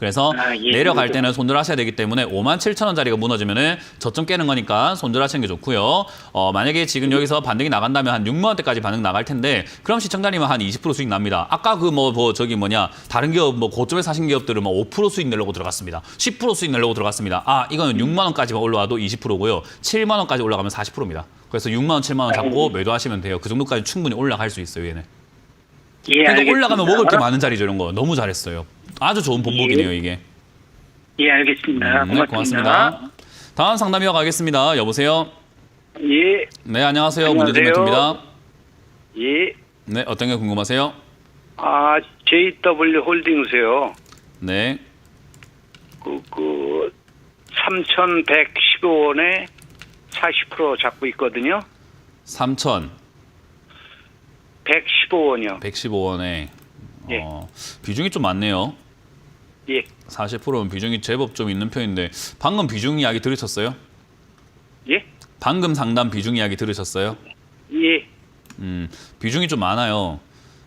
그래서 예, 내려갈 그렇죠. 때는 손절하셔야 되기 때문에 57,000원짜리가 무너지면은 저점 깨는 거니까 손절하시는 게 좋고요. 만약에 지금 여기서 반등이 나간다면 한 6만 원대까지 반등 나갈 텐데 그럼 시청자님은 한 20% 수익 납니다. 아까 그 다른 기업 고점에 사신 기업들은 5% 수익 내려고 들어갔습니다. 10% 수익 내려고 들어갔습니다. 이거는 6만 원까지만 올라와도 20%고요. 7만 원까지 올라가면 40%입니다. 그래서 6만 원, 7만 원 잡고 매도하시면 돼요. 그 정도까지 충분히 올라갈 수 있어요, 얘는. 예, 그러니까 알겠습니다. 올라가면 먹을 게 많은 자리죠, 이런 거. 너무 잘했어요. 아주 좋은 본보기네요, 이게. 예, 알겠습니다. 네, 고맙습니다. 다음 상담 이어가겠습니다. 여보세요? 예, 네, 안녕하세요. 안녕하세요. 문재진 멘토입니다. 예. 네, 어떤 게 궁금하세요? JW 홀딩스요. 네, 3,115원에 40% 잡고 있거든요. 3,000, 115원이요. 115원에 예. 비중이 좀 많네요. 예. 40%면 비중이 제법 좀 있는 편인데 방금 비중 이야기 들으셨어요? 예? 방금 상담 비중 이야기 들으셨어요? 예. 비중이 좀 많아요.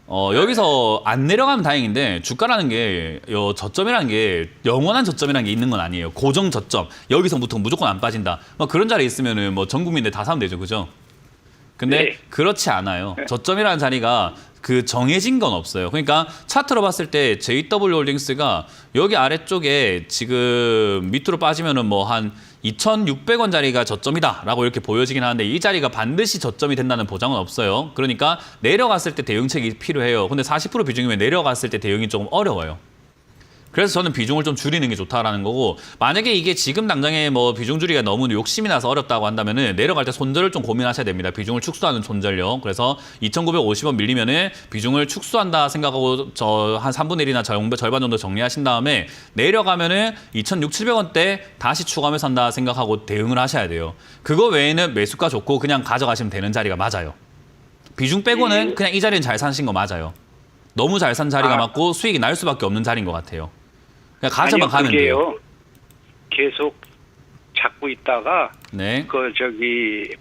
여기서 안 내려가면 다행인데 주가라는 게 저점이라는 게 영원한 저점이라는 게 있는 건 아니에요. 고정 저점. 여기서부터 무조건 안 빠진다. 그런 자리에 있으면은 전 국민들 다 사면 되죠. 그죠? 근데 네. 그렇지 않아요. 저점이라는 자리가 정해진 건 없어요. 그러니까 차트로 봤을 때 JW 홀딩스가 여기 아래쪽에 지금 밑으로 빠지면은 한 2,600원 자리가 저점이다라고 이렇게 보여지긴 하는데 이 자리가 반드시 저점이 된다는 보장은 없어요. 그러니까 내려갔을 때 대응책이 필요해요. 근데 40% 비중이면 내려갔을 때 대응이 조금 어려워요. 그래서 저는 비중을 좀 줄이는 게 좋다라는 거고 만약에 이게 지금 당장에 비중 줄이기가 너무 욕심이 나서 어렵다고 한다면은 내려갈 때 손절을 좀 고민하셔야 됩니다. 비중을 축소하는 손절요. 그래서 2,950원 밀리면은 비중을 축소한다 생각하고 한 3분의 1이나 절반 정도 정리하신 다음에 내려가면은 2,600~700원대 다시 추가하며 산다 생각하고 대응을 하셔야 돼요. 그거 외에는 매수가 좋고 그냥 가져가시면 되는 자리가 맞아요. 비중 빼고는 그냥 이 자리는 잘 사신 거 맞아요. 너무 잘 산 자리가 맞고 수익이 날 수밖에 없는 자리인 것 같아요. 그냥 가져만 가면 돼요. 계속 잡고 있다가 네.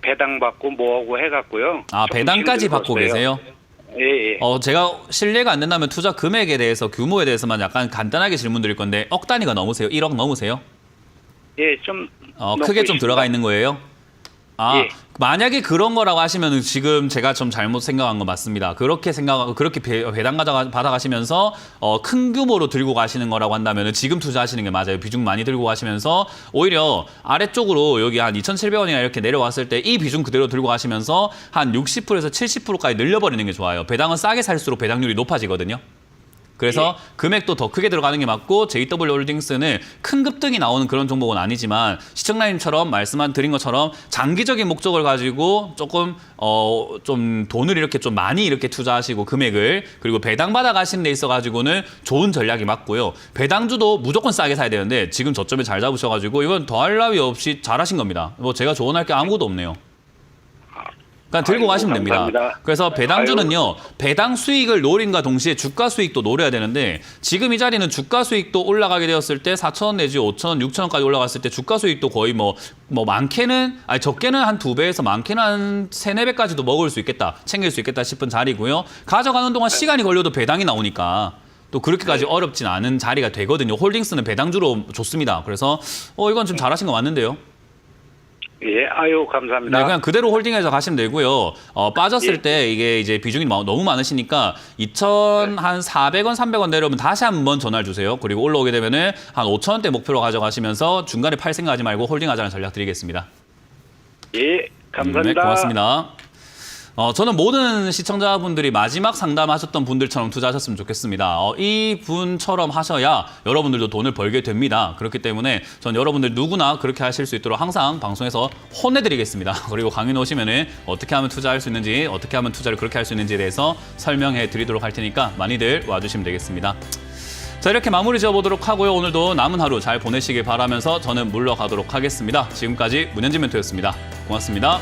배당 받고 뭐하고 해갖고요. 배당까지 받고 계세요? 예. 제가 실례가 안 된다면 투자 금액에 대해서 규모에 대해서만 약간 간단하게 질문드릴 건데 억 단위가 넘으세요? 1억 넘으세요? 예, 좀 크게 좀 들어가 있는 거예요? 예. 만약에 그런 거라고 하시면 지금 제가 좀 잘못 생각한 거 맞습니다. 그렇게 배당 받아가시면서 큰 규모로 들고 가시는 거라고 한다면 지금 투자하시는 게 맞아요. 비중 많이 들고 가시면서 오히려 아래쪽으로 여기 한 2,700원이나 이렇게 내려왔을 때 이 비중 그대로 들고 가시면서 한 60%에서 70%까지 늘려버리는 게 좋아요. 배당은 싸게 살수록 배당률이 높아지거든요. 그래서 금액도 더 크게 들어가는 게 맞고 JW 홀딩스는 큰 급등이 나오는 그런 종목은 아니지만 시청자님처럼 드린 것처럼 장기적인 목적을 가지고 조금 좀 돈을 이렇게 좀 많이 이렇게 투자하시고 금액을 그리고 배당 받아 가시는 데 있어 가지고는 좋은 전략이 맞고요. 배당주도 무조건 싸게 사야 되는데 지금 저점에 잘 잡으셔가지고 이건 더할 나위 없이 잘하신 겁니다. 제가 조언할 게 아무것도 없네요. 그냥 들고 가시면 됩니다. 감사합니다. 그래서 배당주는요. 배당 수익을 노림과 동시에 주가 수익도 노려야 되는데 지금 이 자리는 주가 수익도 올라가게 되었을 때 4,000원 내지 5,000원, 6,000원까지 올라갔을 때 주가 수익도 거의 많게는 적게는 한 2배에서 많게는 한 3~4배까지도 먹을 수 있겠다. 챙길 수 있겠다 싶은 자리고요. 가져가는 동안 시간이 걸려도 배당이 나오니까 또 그렇게까지 어렵진 않은 자리가 되거든요. 홀딩스는 배당주로 좋습니다. 그래서 이건 좀 잘하신 거 맞는데요. 예, 감사합니다. 네, 그냥 그대로 홀딩해서 가시면 되고요. 빠졌을 때 이게 이제 비중이 너무 많으시니까 2,400원, 300원 내려오면 다시 한번 전화를 주세요. 그리고 올라오게 되면은 한 5,000원대 목표로 가져가시면서 중간에 팔 생각하지 말고 홀딩하자는 전략 드리겠습니다. 예, 감사합니다. 네, 고맙습니다. 저는 모든 시청자분들이 마지막 상담하셨던 분들처럼 투자하셨으면 좋겠습니다. 이 분처럼 하셔야 여러분들도 돈을 벌게 됩니다. 그렇기 때문에 전 여러분들 누구나 그렇게 하실 수 있도록 항상 방송에서 혼내드리겠습니다. 그리고 강연 오시면은 어떻게 하면 투자할 수 있는지, 어떻게 하면 투자를 그렇게 할 수 있는지에 대해서 설명해 드리도록 할 테니까 많이들 와주시면 되겠습니다. 자, 이렇게 마무리 지어보도록 하고요. 오늘도 남은 하루 잘 보내시길 바라면서 저는 물러가도록 하겠습니다. 지금까지 문현진 멘토였습니다. 고맙습니다.